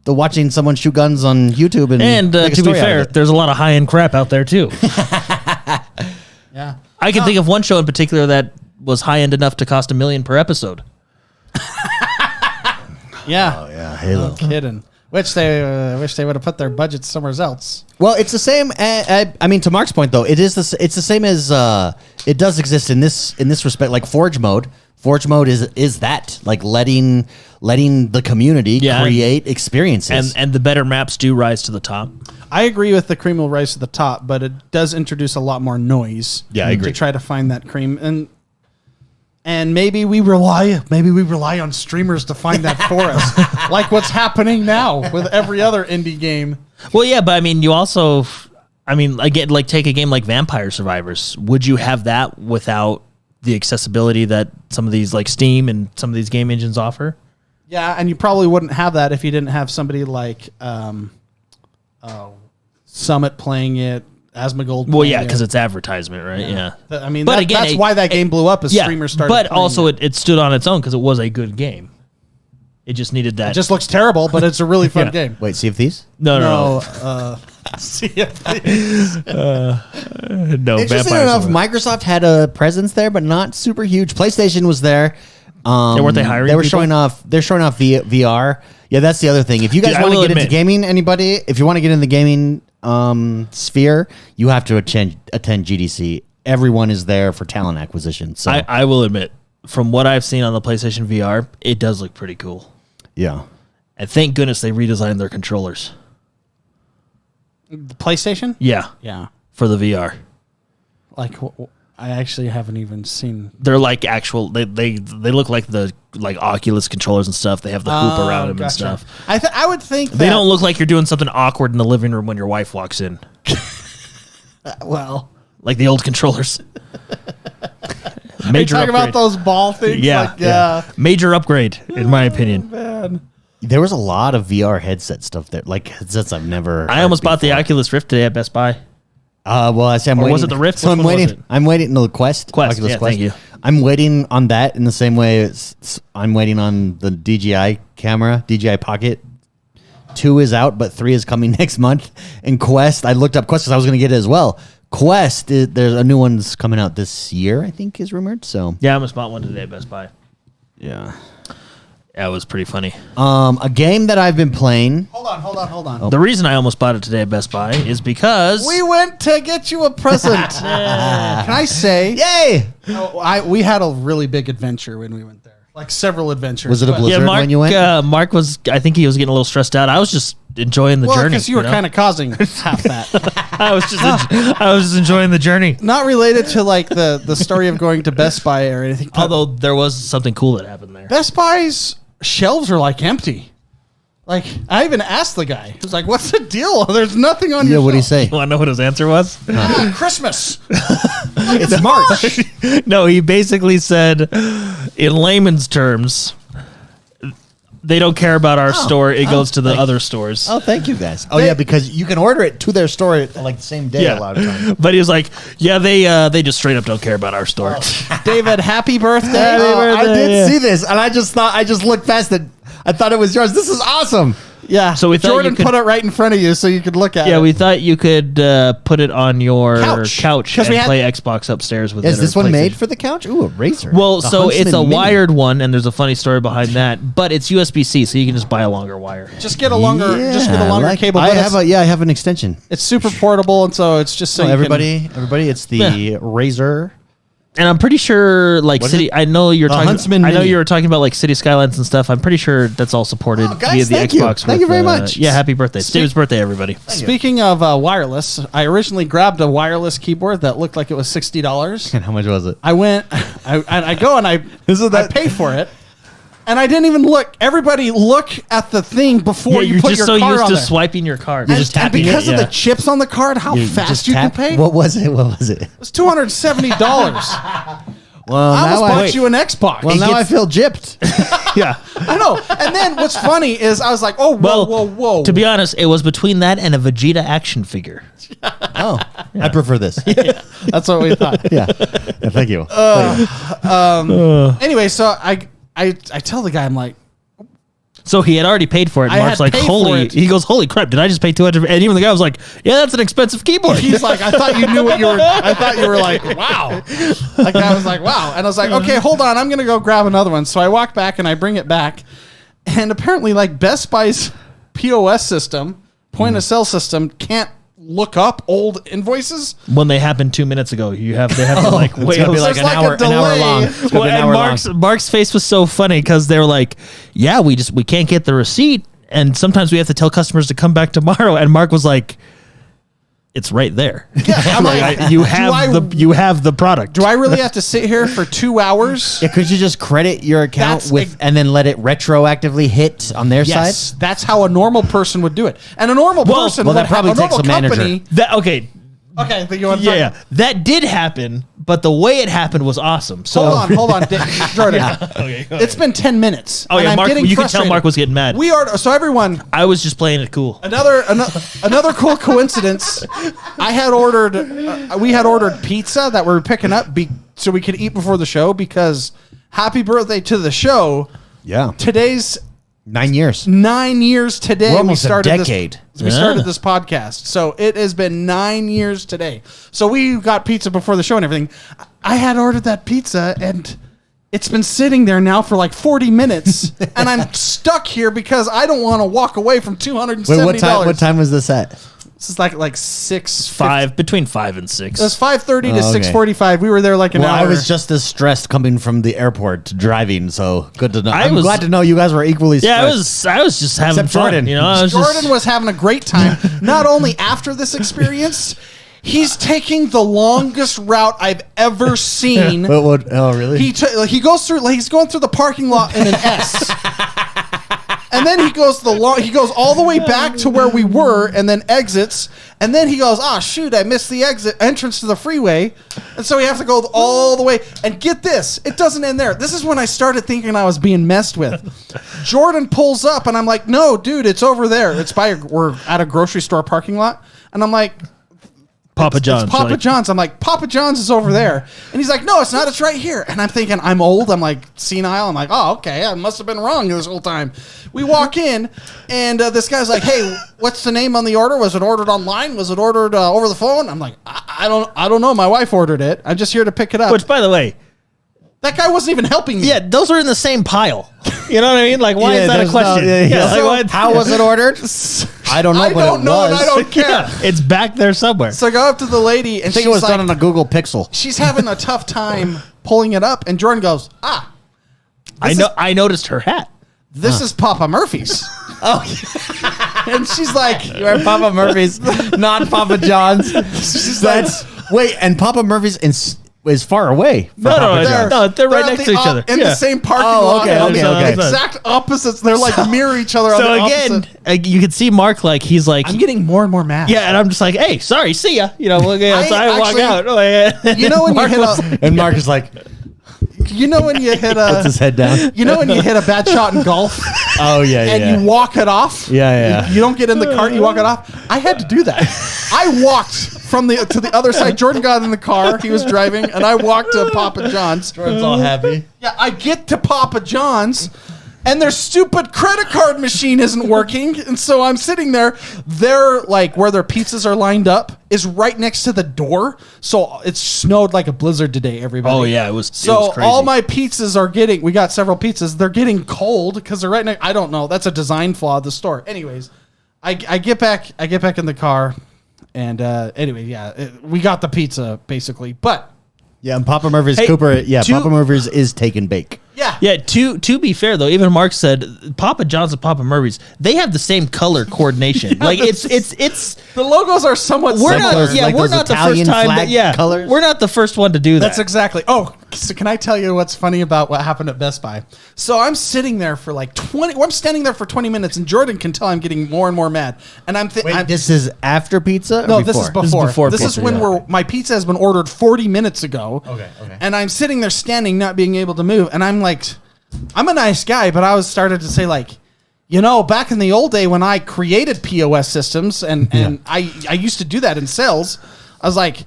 watching someone shoot guns on YouTube. And to be fair, there's a lot of high end crap out there too. Yeah, I can think of one show in particular that was high end enough to cost $1 million per episode. Yeah. Oh yeah, Halo. No kidding. Wish they would have put their budget somewhere else. Well, it's the same. I mean, to Mark's point, though, it's the same as it does exist in this respect. Like Forge mode. Forge mode is that like letting the community create experiences, and the better maps do rise to the top. I agree with the cream will rise to the top, but it does introduce a lot more noise. Yeah, I agree. To try to find that cream, and maybe we rely on streamers to find that for us, like what's happening now with every other indie game. Well, yeah, but I mean, you also, again, like take a game like Vampire Survivors. Would you have that without the accessibility that some of these like Steam and some of these game engines offer? Yeah, and you probably wouldn't have that if you didn't have somebody like Summit playing it, Asmongold. Well, yeah, because it's advertisement, right? Yeah. I mean, But again, that's why that game blew up. Is streamers started. But playing also, it stood on its own because it was a good game. It just needed that. It just looks terrible, but it's a really fun game. Wait, Sea of Thieves? No. See if these. No, Interesting enough, Microsoft had a presence there, but not super huge. PlayStation was there. weren't they hiring They were people? showing off. They're showing off VR. Yeah, that's the other thing. If you guys Dude, I want to will get into admit- gaming, anybody, if you want to get in the gaming sphere, you have to attend GDC. Everyone is there for talent acquisition. So I will admit, from what I've seen on the PlayStation VR, it does look pretty cool. yeah. And thank goodness they redesigned their controllers. The PlayStation? Yeah, Yeah. for the VR. Like, I actually haven't even seen. They're like actual. They look like the Oculus controllers and stuff. They have the hoop around them and stuff. I would think They don't look like you're doing something awkward in the living room when your wife walks in, well. like the old controllers. Are you talking about those ball things? Yeah, yeah. Major upgrade, in my opinion. Man. There was a lot of VR headset stuff there, like headsets I've never. I almost bought the before. Oculus Rift today at Best Buy. Well, I say I'm Or waiting. was it the Rift? So Which I'm one was waiting. it? I'm waiting. No, Quest. Quest, Oculus yeah, Quest. thank you. I'm waiting on that in the same way I'm waiting on the DJI camera, DJI Pocket. 2 is out, but 3 is coming next month. And Quest, I looked up Quest because I was going to get it as well. Quest, there's a new one's coming out this year, I think, is rumored. So Yeah, I almost bought one today at Best Buy. yeah, Yeah, it was pretty funny. a game that I've been playing. Hold on. The reason I almost bought it today at Best Buy is because We went to get you a present. Can I say? Yay! We had a really big adventure when we went there. Like several adventures. Was it a But- blizzard? yeah, Mark. when you went? Mark was. I think he was getting a little stressed out. I was just enjoying the Well, journey. because you were kind of causing half that. I was just enjoying the journey. Not related to like the story of going to Best Buy or anything. but Although there was something cool that happened there. Best Buy's shelves are like empty. Like I even asked the guy. He was like, "What's the deal? There's nothing on Yeah, your what do you shelf." say? You want to know what his answer was? Christmas. It's March. No, he basically said, in layman's terms, they don't care about our store. It goes to the other stores. Oh, thank you guys. Oh, yeah, because you can order it to their store like the same day a lot of times. But he was like, yeah, they just straight up don't care about our store. David, happy birthday. I did yeah. see this, and I just looked past it. I thought it was yours. This is awesome. Yeah. So we thought Jordan you could- put it right in front of you so you could look at it. Yeah, we thought you could put it on your Couch. couch 'Cause and we had- play Xbox upstairs with it. Is or this one made PlayStation. for the couch? Ooh, a Razer. Well, The so it's Huntsman a Mini. wired one, and there's a funny story behind that. But it's USB-C, so you can just buy a longer wire. Just get a longer Yeah, cable. I but have I have an extension. it's super portable, and so it's just so So you everybody, it's the Yeah. Razer. And I'm pretty sure, like What is City. it? I know you're The talking. Huntsman I know Mini. you were talking about like City Skylines and stuff. I'm pretty sure that's all supported Oh, guys, via the thank you. Xbox. Thank you very much. Yeah, happy birthday! It's David's birthday, everybody. Speaking of wireless, I originally grabbed a wireless keyboard that looked like it was $60. And how much was it? I went, I go and I pay for it, and I didn't even look. Everybody look at the thing before Yeah, you you're put just your so card used on to there. swiping your card. You're And, just and tapping because it, of yeah. the chips on the card, how You fast just you can tap- pay. What was it? What was it? It was $270. Well, I now almost bought wait. you an Xbox. Well, now I feel gypped. Yeah. I know. And then what's funny is I was like, oh, whoa, Well, whoa. To be honest, it was between that and a Vegeta action figure. Oh, I prefer this. That's what we thought. Yeah. Thank you. Anyway, so I tell the guy, I'm like, So he had already paid for it. And I Mark's had like, paid for holy. it. He goes, holy crap! Did I just pay $200? And even the guy was like, yeah, that's an expensive keyboard. he's like, I thought you knew what you were. I thought you were like, wow. Like I was like, wow. And I was like, okay, hold on. I'm going to go grab another one. So I walk back and I bring it back. And apparently, like Best Buy's POS system, point of sale system, can't look up old invoices. When they happened 2 minutes ago, they have to like wait. It's gonna be like There's an hour delay. long. It's gonna Well, be an and hour long. Mark's face was so funny because they were like, "Yeah, we can't get the receipt, and sometimes we have to tell customers to come back tomorrow." And Mark was like, "It's right there. I'm like, you have the product." Do I really have to sit here for 2 hours? Yeah, could you just credit your account That's and then let it retroactively hit on their Yes, side? that's how a normal person would do it. And a normal person well, that would probably have a takes normal a manager. company. Okay, Then you want to yeah, that did happen, but the way it happened was awesome. So Hold on, Jordan. Okay, go It's been 10 minutes. Oh and yeah, I'm Mark. getting You could tell frustrated. Mark was getting mad. So everyone, I was just playing it cool. another cool coincidence. I had ordered, we had ordered pizza that we were picking up so we could eat before the show because happy birthday to the show. Yeah. Today's 9 years. 9 years today. We're almost a decade. We started this podcast. So it has been 9 years today. So we got pizza before the show and everything. I had ordered that pizza and it's been sitting there now for like 40 minutes and I'm stuck here because I don't want to walk away from $270. Wait, what time was this at? This is like 6 Between 5 and 6. It was 5:30 to Oh, okay. 6:45. We were there like an Well, hour. I was just as stressed coming from the airport to driving, so good to know. I I'm was- glad to know you guys were equally stressed. I was just having Except fun. Jordan. You know, I was Jordan was having a great time. Not only after this experience, he's taking the longest route I've ever seen. Oh, really? He's going through the parking lot in an S. And then he goes all the way back to where we were and then exits. And then he goes, shoot, I missed the entrance to the freeway. And so we have to go all the way. And get this, it doesn't end there. This is when I started thinking I was being messed with. Jordan pulls up and I'm like, no, dude, it's over there. We're at a grocery store parking lot. And I'm like, Papa John's. It's Papa John's. I'm like, Papa John's is over there. And he's like, no, it's not. It's right here. And I'm thinking, I'm old. I'm like senile. I'm like, oh, okay. I must have been wrong this whole time. We walk in, and this guy's like, hey, what's the name on the order? Was it ordered online? Was it ordered over the phone? I'm like, I don't know. My wife ordered it. I'm just here to pick it up. Which, by the way, that guy wasn't even helping me. yeah, those are in the same pile. You know what I mean? Like, why Yeah, is that a there's question? no- yeah. like, So what? How was it ordered? I don't know, I but don't it know, was. and I don't care. Yeah, it's back there somewhere. So I go up to the lady, and I think she's it was like, done on a Google Pixel. she's having a tough time pulling it up. And Jordan goes, I noticed her hat. this is Papa Murphy's. And she's like, You're at Papa Murphy's, not Papa John's. Wait, and Papa Murphy's is far away. From No, Papa no, John's. no, they're right at next the to each other. In Yeah. the same parking Oh, lot. okay, on okay, the okay. Exact opposites. They're like mirror each other. on So the again, opposite. you can see Mark like he's like, I'm getting more and more mad. yeah, and I'm just like, hey, sorry, see ya. You know, okay, so I walk actually- out. Oh, yeah. You know when you Mark hit was- a, And Mark is like, you know when you hit puts his a, head down. you know when you hit a bad shot in golf Oh, yeah, yeah. and you walk it off. Yeah. You don't get in the cart. You walk it off. I had to do that. I walked to the other side. Jordan got in the car. He was driving, and I walked to Papa John's. Jordan's all happy. Yeah, I get to Papa John's, and their stupid credit card machine isn't working. And so I'm sitting there. They're like, where their pizzas are lined up is right next to the door. So it snowed like a blizzard today, everybody. Oh, yeah, it was So crazy. all my pizzas are we got several pizzas. They're getting cold because they're right next. I don't know. That's a design flaw of the store. Anyways, I get back in the car. And anyway, we got the pizza basically. But Yeah, and Papa Murphy's Hey, Papa Murphy's is take and bake. Yeah, to be fair though, even Mark said Papa John's and Papa Murphy's, they have the same color coordination. Like it's the logos are somewhat we're similar. not like we're those not the Italian first time flag colors? we're not the first one to do that. That's exactly. Oh, so can I tell you what's funny about what happened at Best Buy? So I'm sitting there for like 20. Well, I'm standing there for 20 minutes, and Jordan can tell I'm getting more and more mad. And I'm thinking, Wait, this is after pizza? Or no, before? this is before. before This is pizza, when yeah. my pizza has been ordered 40 minutes ago. Okay. And I'm sitting there standing, not being able to move, and I'm like, I'm a nice guy, but I was started to say like, you know, back in the old day when I created POS systems and I used to do that in sales, I was like,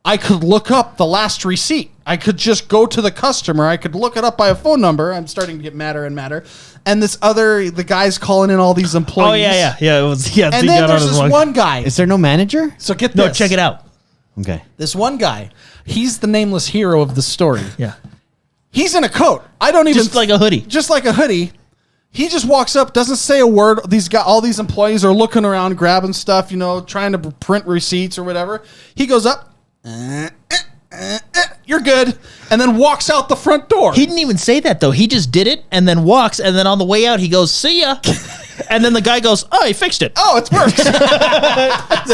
I could look up the last receipt. I could just go to the customer. I could look it up by a phone number. I'm starting to get madder and madder. And the guy's calling in all these employees. Oh yeah. It was And he then got on there's his this lung. one guy. Is there no manager? So get No, this. check it out. Okay. This one guy, he's the nameless hero of the story. Yeah. He's in a coat. I don't even Just like a hoodie. Just like a hoodie. He just walks up, doesn't say a word. All these employees are looking around, grabbing stuff, trying to print receipts or whatever. He goes up, you're good, and then walks out the front door. He didn't even say that though. He just did it and then walks, and then on the way out he goes, "See ya," and then the guy goes, "Oh, he fixed it." Oh, it's worked. So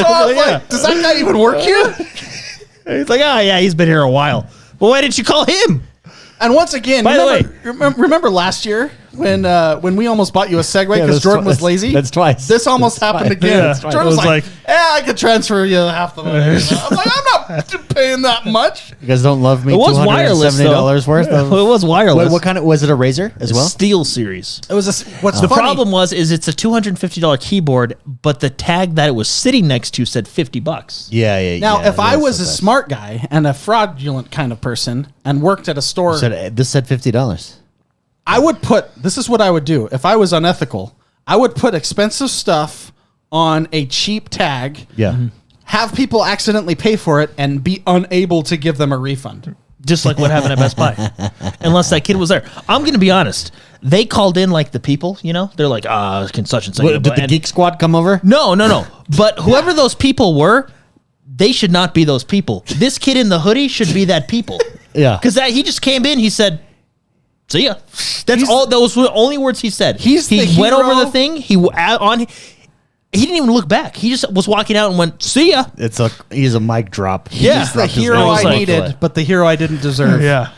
I was like, does that guy even work here? He's like, "Oh yeah, he's been here a while." But why didn't you call him? And once again, By the way, remember last year when we almost bought you a Segway because Jordan was lazy? That's twice. This almost happened again. Yeah, Jordan was like, I could transfer you half the money. I'm like, I'm not paying that much. You guys don't love me. It was wireless though. $270 worth. It was wireless. What kind of was it? A Razer as well? Steel series. It was what's The funny, problem is it's a $250 keyboard, but the tag that it was sitting next to said $50. Yeah. Now, if I was a smart, smart guy and a fraudulent kind of person and worked at a store, this said $50. I would this is what I would do. If I was unethical, I would put expensive stuff on a cheap tag, Yeah. have people accidentally pay for it, and be unable to give them a refund. Just like what happened at Best Buy. Unless that kid was there. I'm going to be honest. They called in like the people, They're like, can such and such. Did the Geek Squad come over? No. But whoever those people were, they should not be those people. This kid in the hoodie should be that people. Yeah. Because he just came in, he said, "See ya." Those were the only words he said. He went over the thing. He didn't even look back. He just was walking out and went, "See ya." He's a mic drop. He's the hero I needed, but the hero I didn't deserve. Yeah.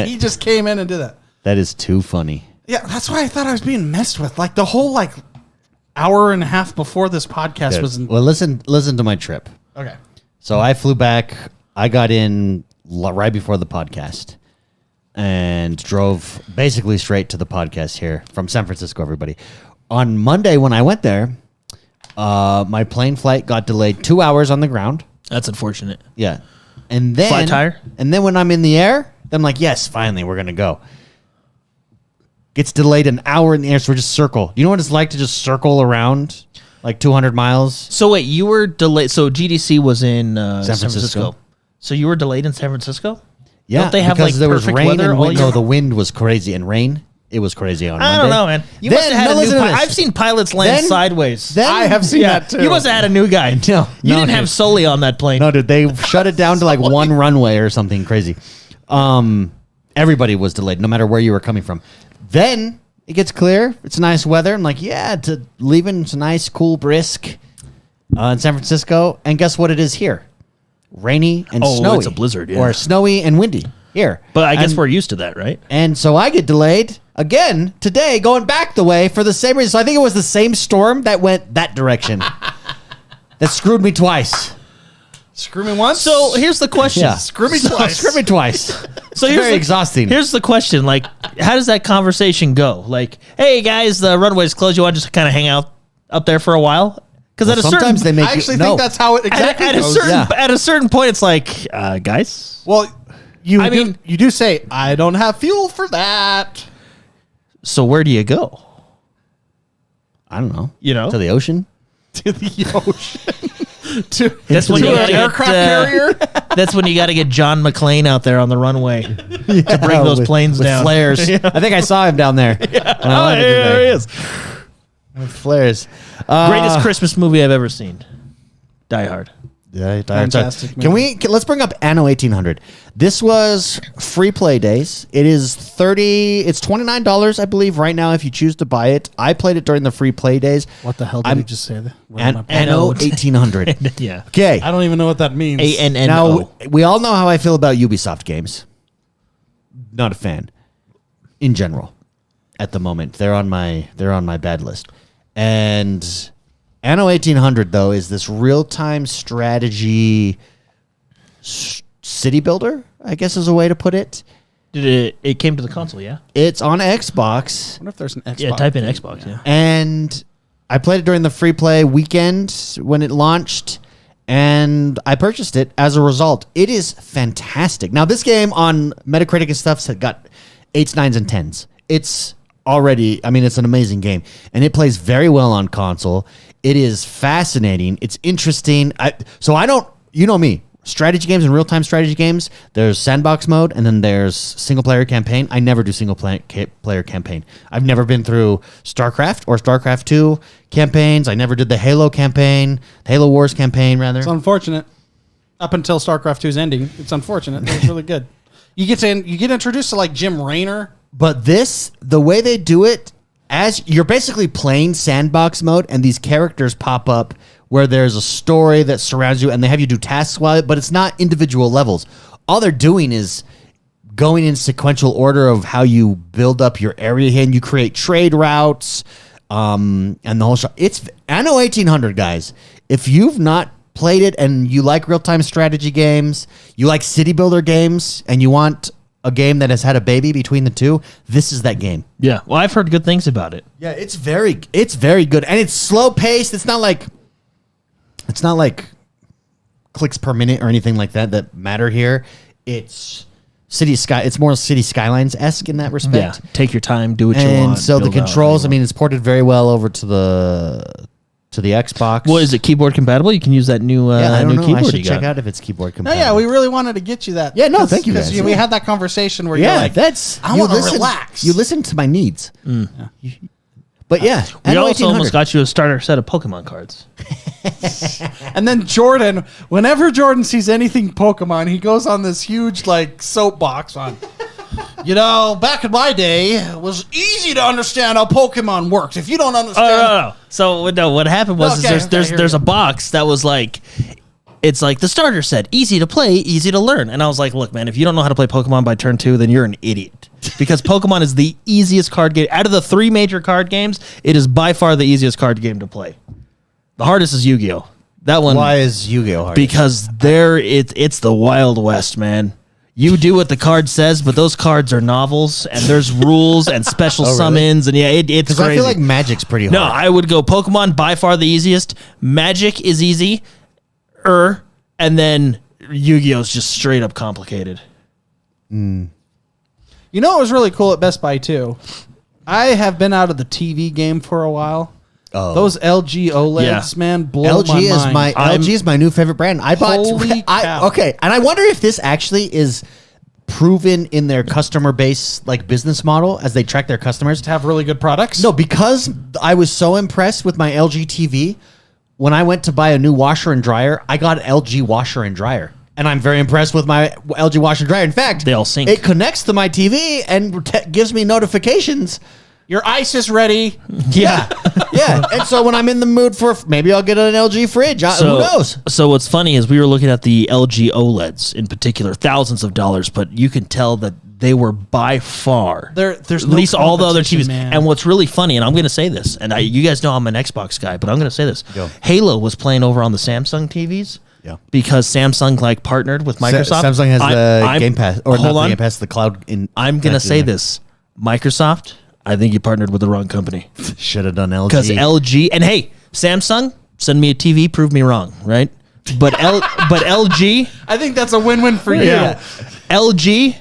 He just came in and did that. That is too funny. Yeah, that's why I thought I was being messed with. Like the whole hour and a half before this podcast was. Well, listen to my trip. Okay. So I flew back. I got in right before the podcast and drove basically straight to the podcast here from San Francisco, everybody. On Monday when I went there, my plane flight got delayed 2 hours on the ground. That's unfortunate. Yeah. And then Flat tire? And then when I'm in the air, I'm like, yes, finally, we're going to go. Gets delayed an hour in the air, so we just circle. You know what it's like to just circle around like 200 miles? So wait, you were delayed. So GDC was in San Francisco. Francisco. So you were delayed in San Francisco? Yeah. Don't they have because there was perfect rain weather and all wind. year? No, the wind was crazy and rain. It was crazy on Monday. I don't know, man. You must have had a new pilot. I've seen pilots land sideways. Then I have seen that too. You must have had a new guy. No, you didn't dude. have Sully on that plane. No, dude, they shut it down to like one runway or something crazy. Everybody was delayed, no matter where you were coming from. Then it gets clear. It's nice weather. I'm like, leaving. It's nice, cool, brisk in San Francisco. And guess what it is here? Rainy and snowy. It's a blizzard, yeah. Or snowy and windy here. But I guess we're used to that, right? And so I get delayed again today, going back the way for the same reason. So I think it was the same storm that went that direction. That screwed me twice. Screw me once. So here's the question. Yeah. Screw me twice. Screw me twice. So It's very exhausting. Here's the question: like, how does that conversation go? Like, hey guys, the runway's closed. You want to just kind of hang out up there for a while? Because at a certain sometimes they make I actually it, think that's how it exactly at a goes. certain at a certain point, it's like, guys. Well, you I mean- you do say I don't have fuel for that. So where do you go? I don't know. You know? To the ocean. To the ocean. That's when to you an gotta aircraft get, carrier. That's when you got to get John McClane out there on the runway to bring those planes with down. flares. I think I saw him down there. When I Oh, landed here today. he is. With flares. Greatest Christmas movie I've ever seen. Die Hard. Yeah, Fantastic let's bring up Anno 1800. This was free play days. It's $29, I believe, right now if you choose to buy it. I played it during the free play days. What the hell did you just say there? Anno 1800. Yeah. Okay. I don't even know what that means. ANNO. Now, we all know how I feel about Ubisoft games. Not a fan in general at the moment. They're on my bad list. And Anno 1800 though is this real-time strategy city builder, I guess is a way to put it. It came to the console, yeah? It's on Xbox. I wonder if there's an Xbox. Yeah, type in game. Xbox, yeah. And I played it during the free play weekend when it launched, and I purchased it as a result. It is fantastic. Now, this game on Metacritic and stuff has got 8s, 9s, and 10s. It's it's an amazing game, and it plays very well on console. It is fascinating. It's interesting. You know me. strategy games and real-time strategy games, there's sandbox mode, and then there's single-player campaign. I never do single-player campaign. I've never been through StarCraft or StarCraft 2 campaigns. I never did the Halo campaign, Halo Wars campaign, rather. It's unfortunate. Up until StarCraft 2's ending, it's unfortunate. It was really good. You get introduced to like Jim Raynor. But the way they do it, as you're basically playing sandbox mode, and these characters pop up where there's a story that surrounds you, and they have you do tasks while but it's not individual levels. All they're doing is going in sequential order of how you build up your area here, and you create trade routes, and the whole show. It's Anno 1800, guys. If you've not played it and you like real-time strategy games, you like city builder games, and you want a game that has had a baby between the two, this is that game. Yeah. Well, I've heard good things about it. Yeah, it's very good, and it's slow paced. It's not like clicks per minute or anything like that matter here. It's it's more City Skylines-esque in that respect. Yeah. Take your time, do what you want. And so the build out controls, how I you mean, it's ported very well over to the Xbox. Well, is it keyboard compatible? You can use that new I don't new know. keyboard I should you check got. out if it's keyboard Oh compatible. yeah, we really wanted to get you that. Yeah, no, thank you, guys. We had that conversation where yeah, you're like, I want to relax. You listen to my needs. But yeah, We Anno also 1800. almost got you a starter set of Pokemon cards. And then Jordan, whenever Jordan sees anything Pokemon, he goes on this huge like soapbox on. You know, back in my day, it was easy to understand how Pokemon worked. If you don't understand, No. So no, what happened was Okay, is there's a box that was like, it's like the starter set, easy to play, easy to learn. And I was like, look, man, if you don't know how to play Pokemon by turn 2, then you're an idiot. Because Pokemon is the easiest card game out of the 3 major card games. It is by far the easiest card game to play. The hardest is Yu-Gi-Oh. That one. Why is Yu-Gi-Oh hard? Because it's the Wild West, man. You do what the card says, but those cards are novels, and there's rules and special really? summons, and yeah, it's Because crazy. I feel like Magic's pretty hard. No, I would go Pokemon, by far the easiest. Magic is easy, and then Yu-Gi-Oh's just straight up complicated. you know what was really cool at Best Buy too? I have been out of the TV game for a while. Oh. Those LG OLEDs, Yeah. man, blow LG my is mind. LG is my new favorite brand. I bought. Holy cow. Okay, and I wonder if this actually is proven in their customer base, like business model, as they track their customers. to have really good products. No, because I was so impressed with my LG TV. When I went to buy a new washer and dryer, I got an LG washer and dryer. And I'm very impressed with my LG washer and dryer. In fact, They all sync. It connects to my TV and gives me notifications. your ice is ready. Yeah. Yeah. And so when I'm in the mood for, maybe I'll get an LG fridge. Who knows? So what's funny is we were looking at the LG OLEDs in particular, thousands of dollars, but you can tell that they were by far There's at no least all the other competition, TVs. man. And what's really funny, and I'm going to say this, and you guys know I'm an Xbox guy, but I'm going to say this: Go. Halo was playing over on the Samsung TVs. Yeah. Because Samsung like partnered with Microsoft. Samsung has the Game Pass, or hold not on. the Game Pass, the cloud. I'm going to say this: Microsoft. I think you partnered with the wrong company. Should have done LG. Because LG, and hey, Samsung, send me a TV, prove me wrong, right? But LG, I think that's a win-win for you. yeah. LG,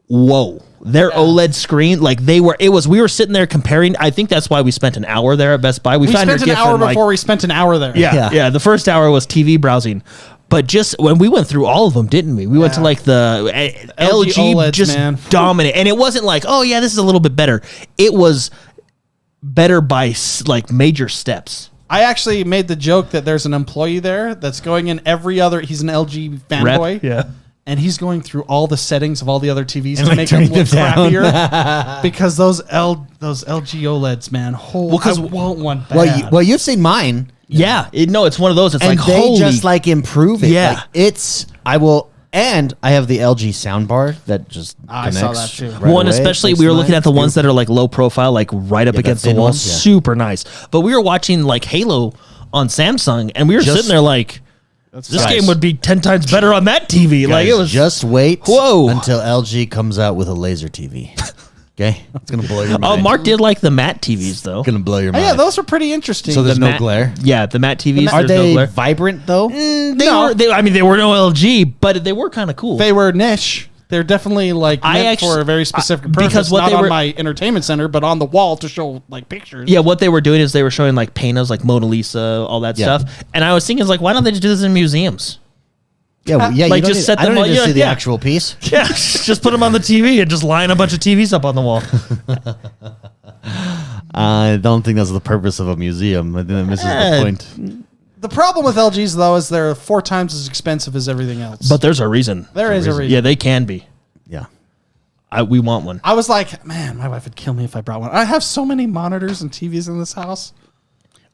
whoa. Their OLED screen, like we were sitting there comparing. I think that's why we spent an hour there at Best Buy. We found spent your an GIF hour and, like, before we spent an hour there. yeah. The first hour was TV browsing. But just when we went through all of them, didn't we? We went to like the LG OLEDs, just man. dominate. And it wasn't like, oh yeah, this is a little bit better. It was better by like major steps. I actually made the joke that there's an employee there that's going in every other. He's an LG fanboy. Yeah. And he's going through all the settings of all the other TVs to like, make them turning look them down. crappier. Because those LG OLEDs, man. I want one bad. Well, you've seen mine. Yeah. It's one of those. It's And like, they holy. just like improve it. Yeah. Like, and I have the LG soundbar that just I connects. saw that too. right One, away. especially It's we were looking nice. at the ones that are like low profile, like right up Yeah, against the the thin wall. ones, yeah. Super nice. But we were watching like Halo on Samsung, and we were Just- sitting there like, this Guys. game would be 10 times better on that TV. Like Guys, it was just wait Whoa. until LG comes out with a laser TV. Okay? It's going to blow your mind. Oh, Mark did like the matte TVs though. Going to blow your Oh, mind. yeah, those are pretty interesting. So there's The no matte- glare. Yeah, the matte TVs. Are there's no they glare. vibrant though? They were no LG, but they were kind of cool. they were niche. They're definitely like I meant actually- for a very specific because purpose. what Not they on were- my entertainment center, but on the wall to show like pictures. Yeah, what they were doing is they were showing like paintings, like Mona Lisa, all that Yeah. stuff. And I was thinking, like, why don't they just do this in museums? Yeah, yeah. Like, You don't just need, set I don't them need all- to yeah, see the yeah. actual piece. Yeah, just put them on the TV and just line a bunch of TVs up on the wall. I don't think that's the purpose of a museum. I think that misses the point. The problem with LGs though is they're 4 times as expensive as everything else. But there's a reason. there is a reason. Yeah, they can be. Yeah. We want one. I was like, man, my wife would kill me if I brought one. I have so many monitors and TVs in this house.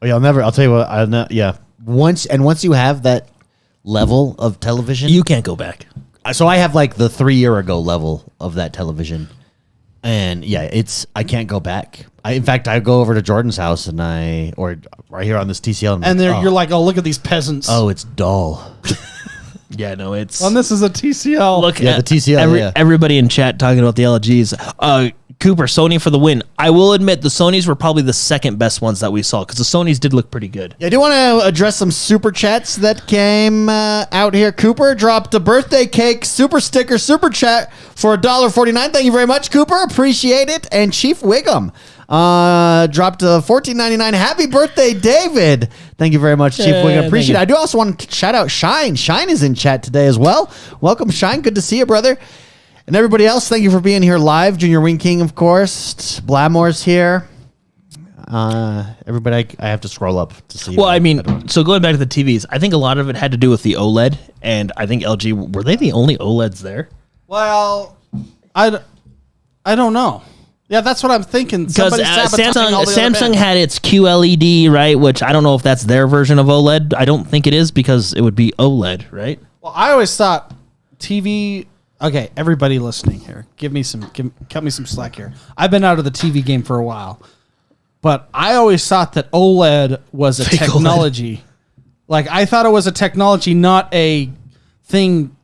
Oh, yeah, I'll tell you what. Yeah. Once you have that level of television, You can't go back. so I have like the 3 year ago level of that television, and yeah, I can't go back. In fact, I go over to Jordan's house or right here on this TCL, And you're like, oh, look at these peasants. oh, it's dull. Yeah, no, it's. And this is a TCL. Look Yeah, at the TCL, yeah. everybody in chat talking about the LGs. Cooper, Sony for the win. I will admit the Sonys were probably the second best ones that we saw because the Sonys did look pretty good. Yeah, I do want to address some super chats that came out here. Cooper dropped a birthday cake super sticker super chat for $1.49. Thank you very much, Cooper. Appreciate it. And Chief Wiggum dropped a $14.99. Happy birthday, David. Thank you very much, Chief Yeah, Wiggum. thank Appreciate you. it. I do also want to shout out Shine. Shine is in chat today as well. Welcome, Shine. Good to see you, brother. And everybody else, thank you for being here live. Junior Wing King, of course. Blamore's here. Everybody, I have to scroll up to see. Well, I mean, so going back to the TVs, I think a lot of it had to do with the OLED, and I think LG, were they the only OLEDs there? Well, I don't know. Yeah, that's what I'm thinking. Because Somebody's sabotaging all the other Samsung bands. had its QLED, right? Which I don't know if that's their version of OLED. I don't think it is because it would be OLED, right? Well, I always thought TV. Okay, everybody listening here, cut me some slack here. I've been out of the TV game for a while, but I always thought that OLED was a Fake technology. Like I thought it was a technology, not a thing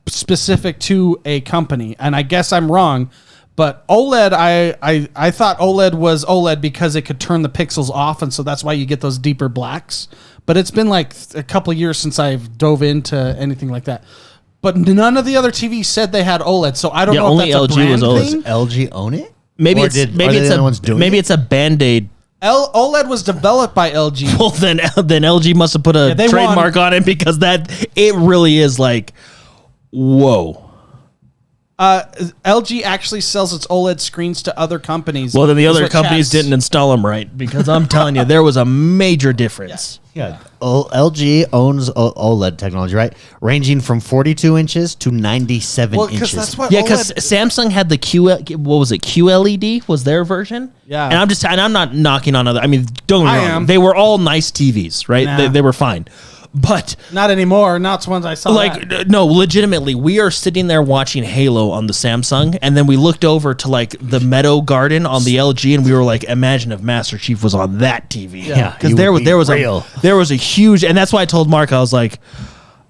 specific to a company. And I guess I'm wrong, but OLED, I thought OLED was OLED because it could turn the pixels off, and so that's why you get those deeper blacks. But it's been like a couple of years since I've dove into anything like that. But none of the other TVs said they had OLED, so I don't know only if that's LG a brand was OLED. thing. LG own it? Maybe Or it's are maybe they it's the only ones doing maybe it? it's a Band-Aid. OLED was developed by LG. Well, then LG must have put a they trademark on it because it really is like, whoa. LG actually sells its OLED screens to other companies. Well, then the is other what companies Chad's- didn't install them right because I'm telling you, there was a major difference. Yeah. LG owns OLED technology, right? Ranging from 42 inches to 97 Well, because inches. that's what Yeah, because OLED Samsung had the QLED was their version. Yeah. and I'm not knocking on other. I mean, don't get me I wrong. am. They were all nice TVs, right? Nah. They were fine, but not anymore. Not ones I saw. that. no, legitimately, we are sitting there watching Halo on the Samsung, and then we looked over to like the Meadow Garden on the LG, and we were like, imagine if Master Chief was on that TV. Yeah, because you there would was be real. there was a huge, and that's why I told Mark, I was like,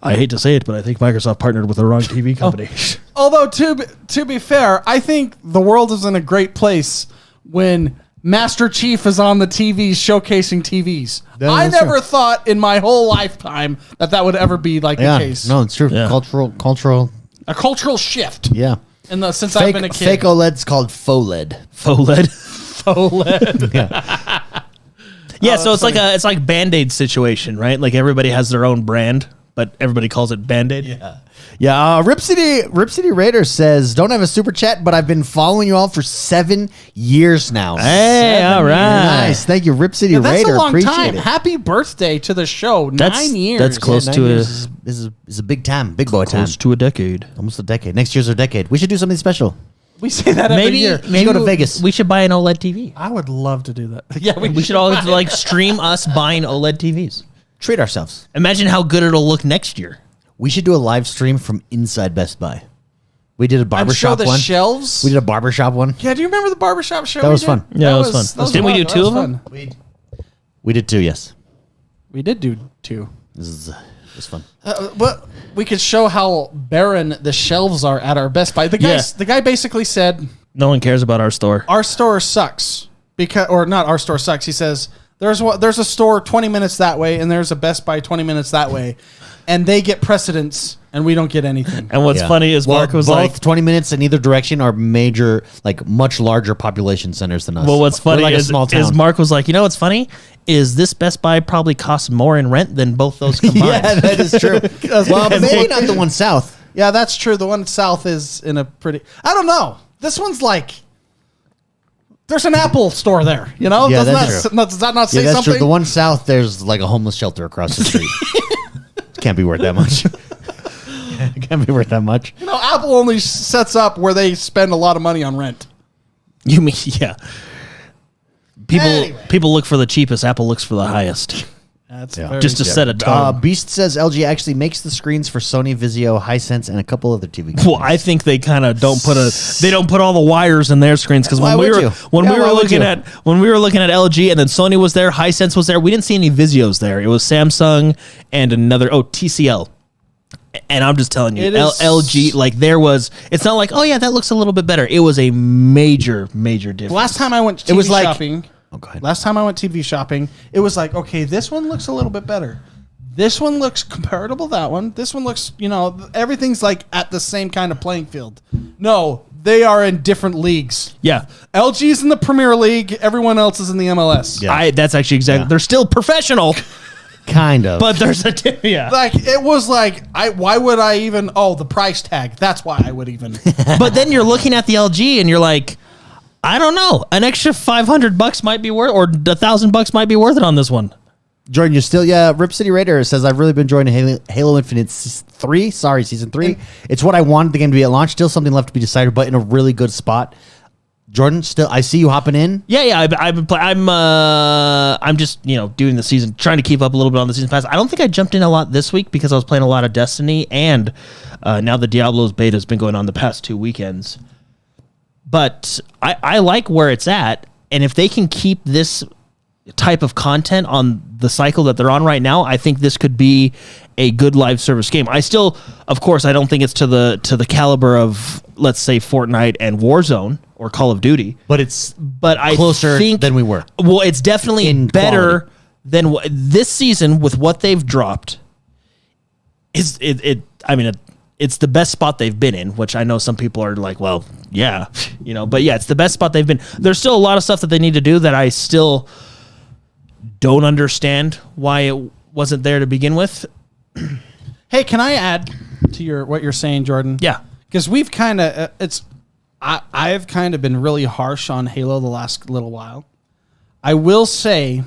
I hate to say it, but I think Microsoft partnered with the wrong TV company. Although to be fair, I think the world is in a great place when Master Chief is on the TV showcasing TVs. I that's never thought in my whole lifetime that would ever be like yeah, the case. no, it's true. Yeah. Cultural. A cultural shift. Yeah. Since I've Fake, been a kid. fake OLED's called faux LED. Faux LED. OLED. Yeah, so it's like Band-Aid situation, right? Like everybody has their own brand, but everybody calls it Band-Aid. Yeah. Yeah, Rip City Raider says, don't have a super chat, but I've been following you all for 7 years now. Hey, all right. Nice. Thank you, Rip City That's Raider. a long Appreciate time. it. Happy birthday to the show. That's- 9 years. that's close. 9 to years is a big time. Big boy time. Close to a decade. Almost a decade. Next year's our decade. We should do something special. We say that every year. Maybe go to Vegas. We should buy an OLED TV. I would love to do that. Yeah, We should all like stream us buying OLED TVs. Treat ourselves. Imagine how good it'll look next year. We should do a live stream from inside Best Buy. We did a I'm sure barbershop the one. shelves. We did a barbershop one. Yeah, do you remember the barbershop show? That we was did? fun. Yeah, that was fun. Didn't we do That 2 was of them? fun. We did 2, yes. We did do 2. This was fun. But we could show how barren the shelves are at our Best Buy. The guy basically said No one cares about our store. our store sucks or not our store sucks. He says There's a store 20 minutes that way, and there's a Best Buy 20 minutes that way, and they get precedence, and we don't get anything. And what's funny is Mark was both like, 20 minutes in either direction are major, like much larger population centers than us. well, what's We're funny like a is, small town. is Mark was like, you know what's funny? Is this Best Buy probably costs more in rent than both those combined? Yeah, that is true. Well, maybe not the one south. Yeah, that's true. The one south is in a pretty... I don't know. This one's like... There's an Apple store there, you know? Yeah, Doesn't that's that, true. does that not say Yeah, that's something? true. The one south, there's like a homeless shelter across the street. Can't be worth that much. Can't be worth that much. You know, Apple only sets up where they spend a lot of money on rent. You mean, yeah. Anyway. People look for the cheapest. Apple looks for the highest. That's Yeah. very Just to true. set a tone. Beast says LG actually makes the screens for Sony, Vizio, Hisense, and a couple other TV companies. Well, I think they kind of don't put all the wires in their screens because Why when we would were you? when Yeah, we why were would looking you? at LG and then Sony was there, Hisense was there. We didn't see any Vizios there. It was Samsung and another TCL. And I'm just telling you, It is- LG, like there was. It's not like, oh yeah, that looks a little bit better. It was a major difference. Last time I went TV It was like- shopping... Oh, go ahead. Last time I went TV shopping, it was like, okay, this one looks a little bit better. This one looks comparable to that one. This one looks, you know, everything's like at the same kind of playing field. No, they are in different leagues. Yeah. LG's in the Premier League. Everyone else is in the MLS. Yeah. That's actually exactly. Yeah. They're still professional, Kind of. but there's a yeah. Like, it was like, why would I even, the price tag. That's why I would even. But then you're looking at the LG and you're like, I don't know, an extra $500 might be worth, or $1,000 might be worth it on this one. Jordan, you're still, Rip City Raider says, I've really been enjoying Halo Infinite 3. Sorry, Season 3. It's what I wanted the game to be at launch. Still something left to be decided, but in a really good spot. Jordan, still, I see you hopping in. Yeah. I'm just doing the season, trying to keep up a little bit on the season pass. I don't think I jumped in a lot this week because I was playing a lot of Destiny, and now the Diablo's beta has been going on the past 2 weekends. But I like where it's at, and if they can keep this type of content on the cycle that they're on right now, I think this could be a good live service game. I still, of course, I don't think it's to the caliber of, let's say, Fortnite and Warzone or Call of Duty, But it's but I closer think, than we were. Well, it's definitely In better quality. than this season with what they've dropped. It's the best spot they've been in, which I know some people are like, well, yeah, but yeah, it's the best spot they've been. There's still a lot of stuff that they need to do that I still don't understand why it wasn't there to begin with. Hey, can I add to what you're saying, Jordan? Yeah. Because we've kind of, I've kind of been really harsh on Halo the last little while. I will say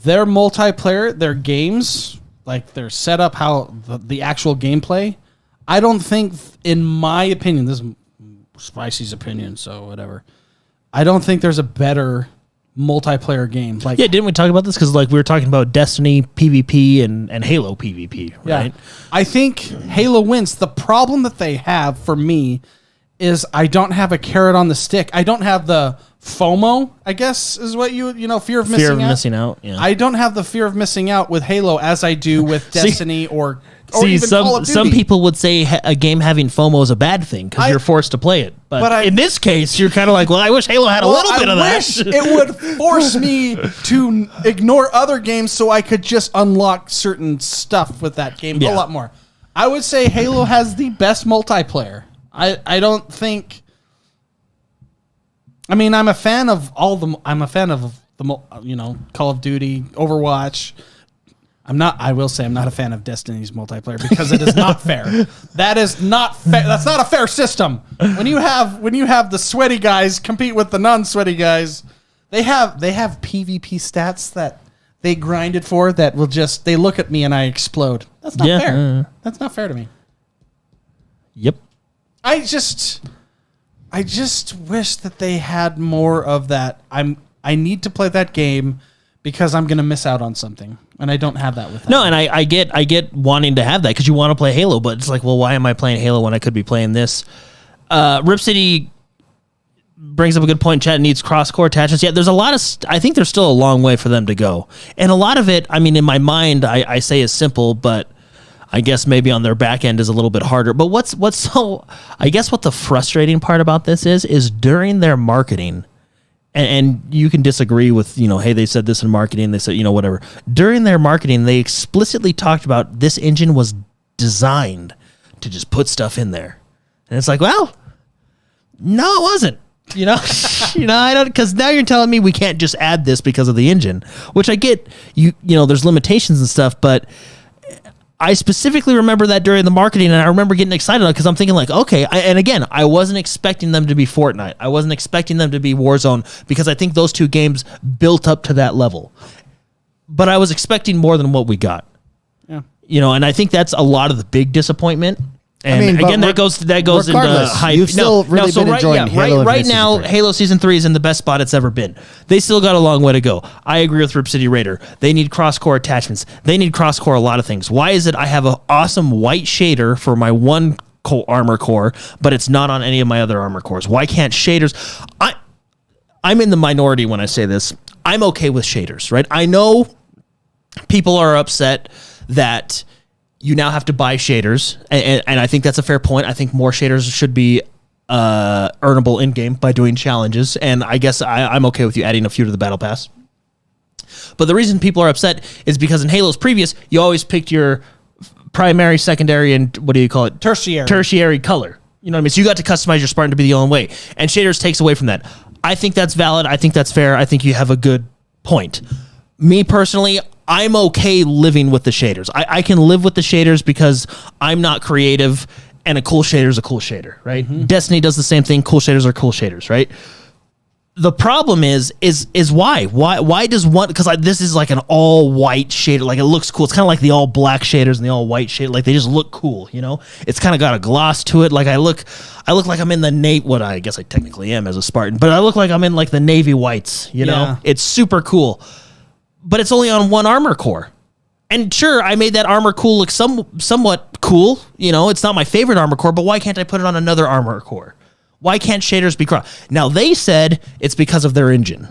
their multiplayer, their games, like their setup, how the actual gameplay, I don't think, in my opinion, this is Spicy's opinion, so whatever. I don't think there's a better multiplayer game. Like, Yeah, didn't we talk about this? Because we were talking about Destiny PvP and Halo PvP, right? yeah, I think Halo wins. The problem that they have for me is I don't have a carrot on the stick. I don't have the FOMO, I guess is what fear of missing out. Fear of missing out. Yeah. I don't have the fear of missing out with Halo as I do with Destiny or even Call of Duty. some people would say a game having FOMO is a bad thing because you're forced to play it. But in this case, you're kind of like, well, I wish Halo had a little bit of I wish that. it would force me to ignore other games so I could just unlock certain stuff with that game a lot more. I would say Halo has the best multiplayer. I don't think. I mean, I'm a fan of I'm a fan of the Call of Duty, Overwatch. I will say I'm not a fan of Destiny's multiplayer because it is not fair. That is not fair. That's not a fair system. When you have the sweaty guys compete with the non-sweaty guys, they have PvP stats that they grinded for that will just, they look at me and I explode. That's not fair. That's not fair to me. Yep. I just wish that they had more of that. I need to play that game because I'm going to miss out on something, and I don't have that with that. No, and I get wanting to have that because you want to play Halo, but it's like, well, why am I playing Halo when I could be playing this? Rip City brings up a good point. Chat needs cross-core attachments. Yeah, there's a lot of. I think there's still a long way for them to go, and a lot of it. I mean, in my mind, I say is simple, but I guess maybe on their back end is a little bit harder. But what's so? I guess what the frustrating part about this is during their marketing, and you can disagree with, hey, they said this in marketing, they said, whatever. During their marketing, they explicitly talked about this engine was designed to just put stuff in there. And it's like, well, no, it wasn't. I don't, because now you're telling me we can't just add this because of the engine, which I get, there's limitations and stuff, but I specifically remember that during the marketing, and I remember getting excited because I'm thinking like, okay, and again, I wasn't expecting them to be Fortnite. I wasn't expecting them to be Warzone because I think those two games built up to that level. But I was expecting more than what we got. Yeah. And I think that's a lot of the big disappointment. And again, that goes into hype. You've still really been enjoying Halo. Right now, Halo Season 3 is in the best spot it's ever been. They still got a long way to go. I agree with Rip City Raider. They need cross-core attachments. They need cross-core a lot of things. Why is it I have an awesome white shader for my one armor core, but it's not on any of my other armor cores? Why can't shaders... I'm in the minority when I say this. I'm okay with shaders, right? I know people are upset that... you now have to buy shaders, and I think that's a fair point. I think more shaders should be earnable in-game by doing challenges, and I guess I'm okay with you adding a few to the Battle Pass. But the reason people are upset is because in Halo's previous, you always picked your primary, secondary, and what do you call it? Tertiary color. You know what I mean? So you got to customize your Spartan to be the only way, and shaders takes away from that. I think that's valid. I think that's fair. I think you have a good point. Me personally, I'm okay living with the shaders. I can live with the shaders because I'm not creative, and a cool shader is a cool shader, right? Mm-hmm. Destiny does the same thing. Cool shaders are cool shaders, right? The problem is why? Why does one? Because this is like an all white shader. Like, it looks cool. It's kind of like the all black shaders and the all white shader. Like, they just look cool, It's kind of got a gloss to it. Like, I look like I'm in the Navy. What I guess I technically am as a Spartan, but I look like I'm in like the Navy whites. Yeah. It's super cool. But it's only on one armor core. And sure, I made that armor core look somewhat cool. It's not my favorite armor core, but why can't I put it on another armor core? Why can't shaders be cross? Now, they said it's because of their engine.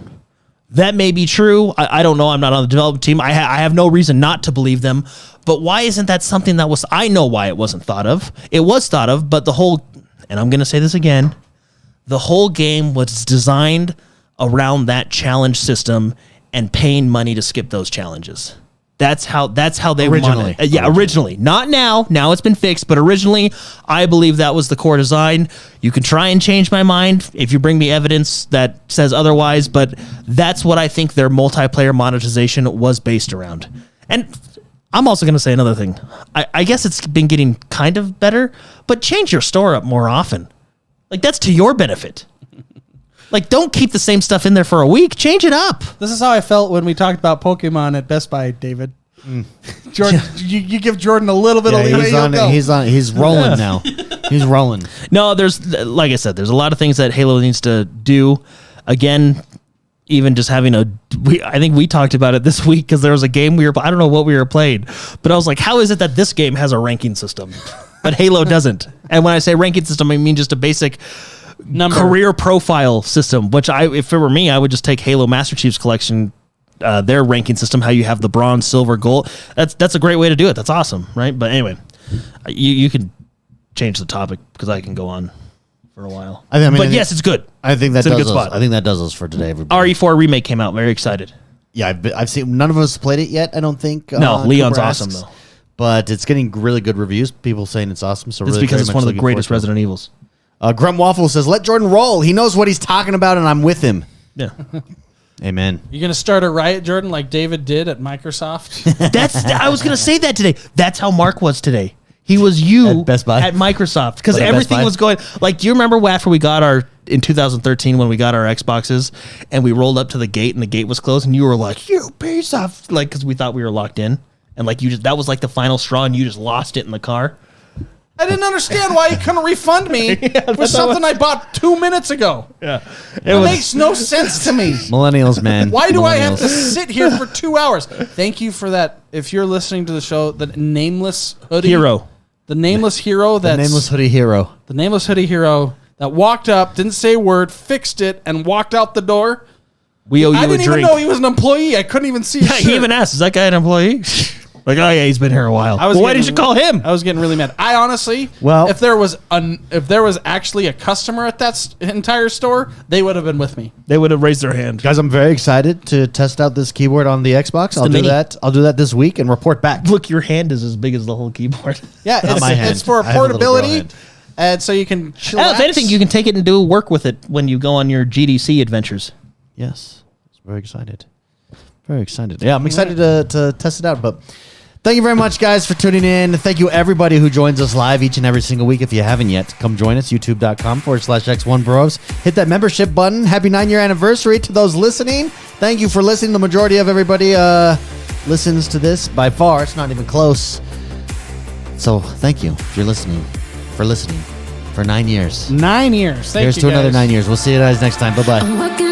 That may be true. I don't know. I'm not on the development team. I have no reason not to believe them. But why isn't that something that was... I know why it wasn't thought of. It was thought of, but the whole... And I'm going to say this again. The whole game was designed around that challenge system and paying money to skip those challenges. That's how they originally. Originally. Not now. Now it's been fixed, but originally, I believe that was the core design. You can try and change my mind if you bring me evidence that says otherwise, but that's what I think their multiplayer monetization was based around. And I'm also going to say another thing. I guess it's been getting kind of better, but change your store up more often. Like, that's to your benefit. Like, don't keep the same stuff in there for a week. Change it up. This is how I felt when we talked about Pokemon at Best Buy, David. Jordan, you give Jordan a little bit of leeway. He's rolling now. He's rolling. No, like I said, there's a lot of things that Halo needs to do. Again, even just having I think we talked about it this week because there was a game I don't know what we were playing, but I was like, how is it that this game has a ranking system, but Halo doesn't? And when I say ranking system, I mean just a basic career profile system, which if it were me, I would just take Halo Master Chief's collection, their ranking system, how you have the bronze, silver, gold. That's a great way to do it. That's awesome, right? But anyway, you can change the topic because I can go on for a while. Yes, it's good. I think that does us. I think that does us for today, everybody. RE4 remake came out. Very excited. Yeah, I've seen. None of us played it yet. I don't think. No, Leon's awesome though. But it's getting really good reviews. People saying it's awesome. So it's really because it's one of the greatest Resident Evils. Grunt Waffle says, "Let Jordan roll. He knows what he's talking about, and I'm with him." Yeah. Amen. You gonna start a riot, Jordan, like David did at Microsoft? I was gonna say that today. That's how Mark was today. He was at Best Buy at Microsoft because everything was going. Like, do you remember after we got in 2013 when we got our Xboxes and we rolled up to the gate and the gate was closed and you were like, "You piece of," like, because we thought we were locked in and like that was like the final straw and you just lost it in the car. I didn't understand why you couldn't refund me for something I bought 2 minutes ago. Yeah. It makes no sense to me. Millennials, man. Why do I have to sit here for 2 hours? Thank you for that. If you're listening to the show, the nameless hoodie hero. The nameless hero The nameless hoodie hero. The nameless hoodie hero that walked up, didn't say a word, fixed it, and walked out the door. We owe you a drink. I didn't even know he was an employee. I couldn't even see his shirt. He even asked, "Is that guy an employee?" Like, oh yeah, he's been here a while. I was Why did getting- you call him? I was getting really mad. I honestly, Well- if there was actually a customer at that entire store, they would have been with me. They would have raised their hand. Guys, I'm very excited to test out this keyboard on the Xbox. I'll the do mini. that. I'll do that this week and report back. Look, your hand is as big as the whole keyboard. Yeah, Not my hand. it's for I have a little girl portability, hand. and so you can chillax. If anything, you can take it and do work with it when you go on your GDC adventures. Yes, I'm very excited. Very excited. Yeah, I'm excited to test it out. But thank you very much, guys, for tuning in. Thank you, everybody who joins us live each and every single week. If you haven't yet, come join us, youtube.com/X1Bros. Hit that membership button. Happy 9-year anniversary to those listening. Thank you for listening. The majority of everybody listens to this. By far, it's not even close. So thank you if you're listening, for 9 years. 9 years. Thank Here's you, to another guys. 9 years. We'll see you guys next time. Bye-bye. I'm walking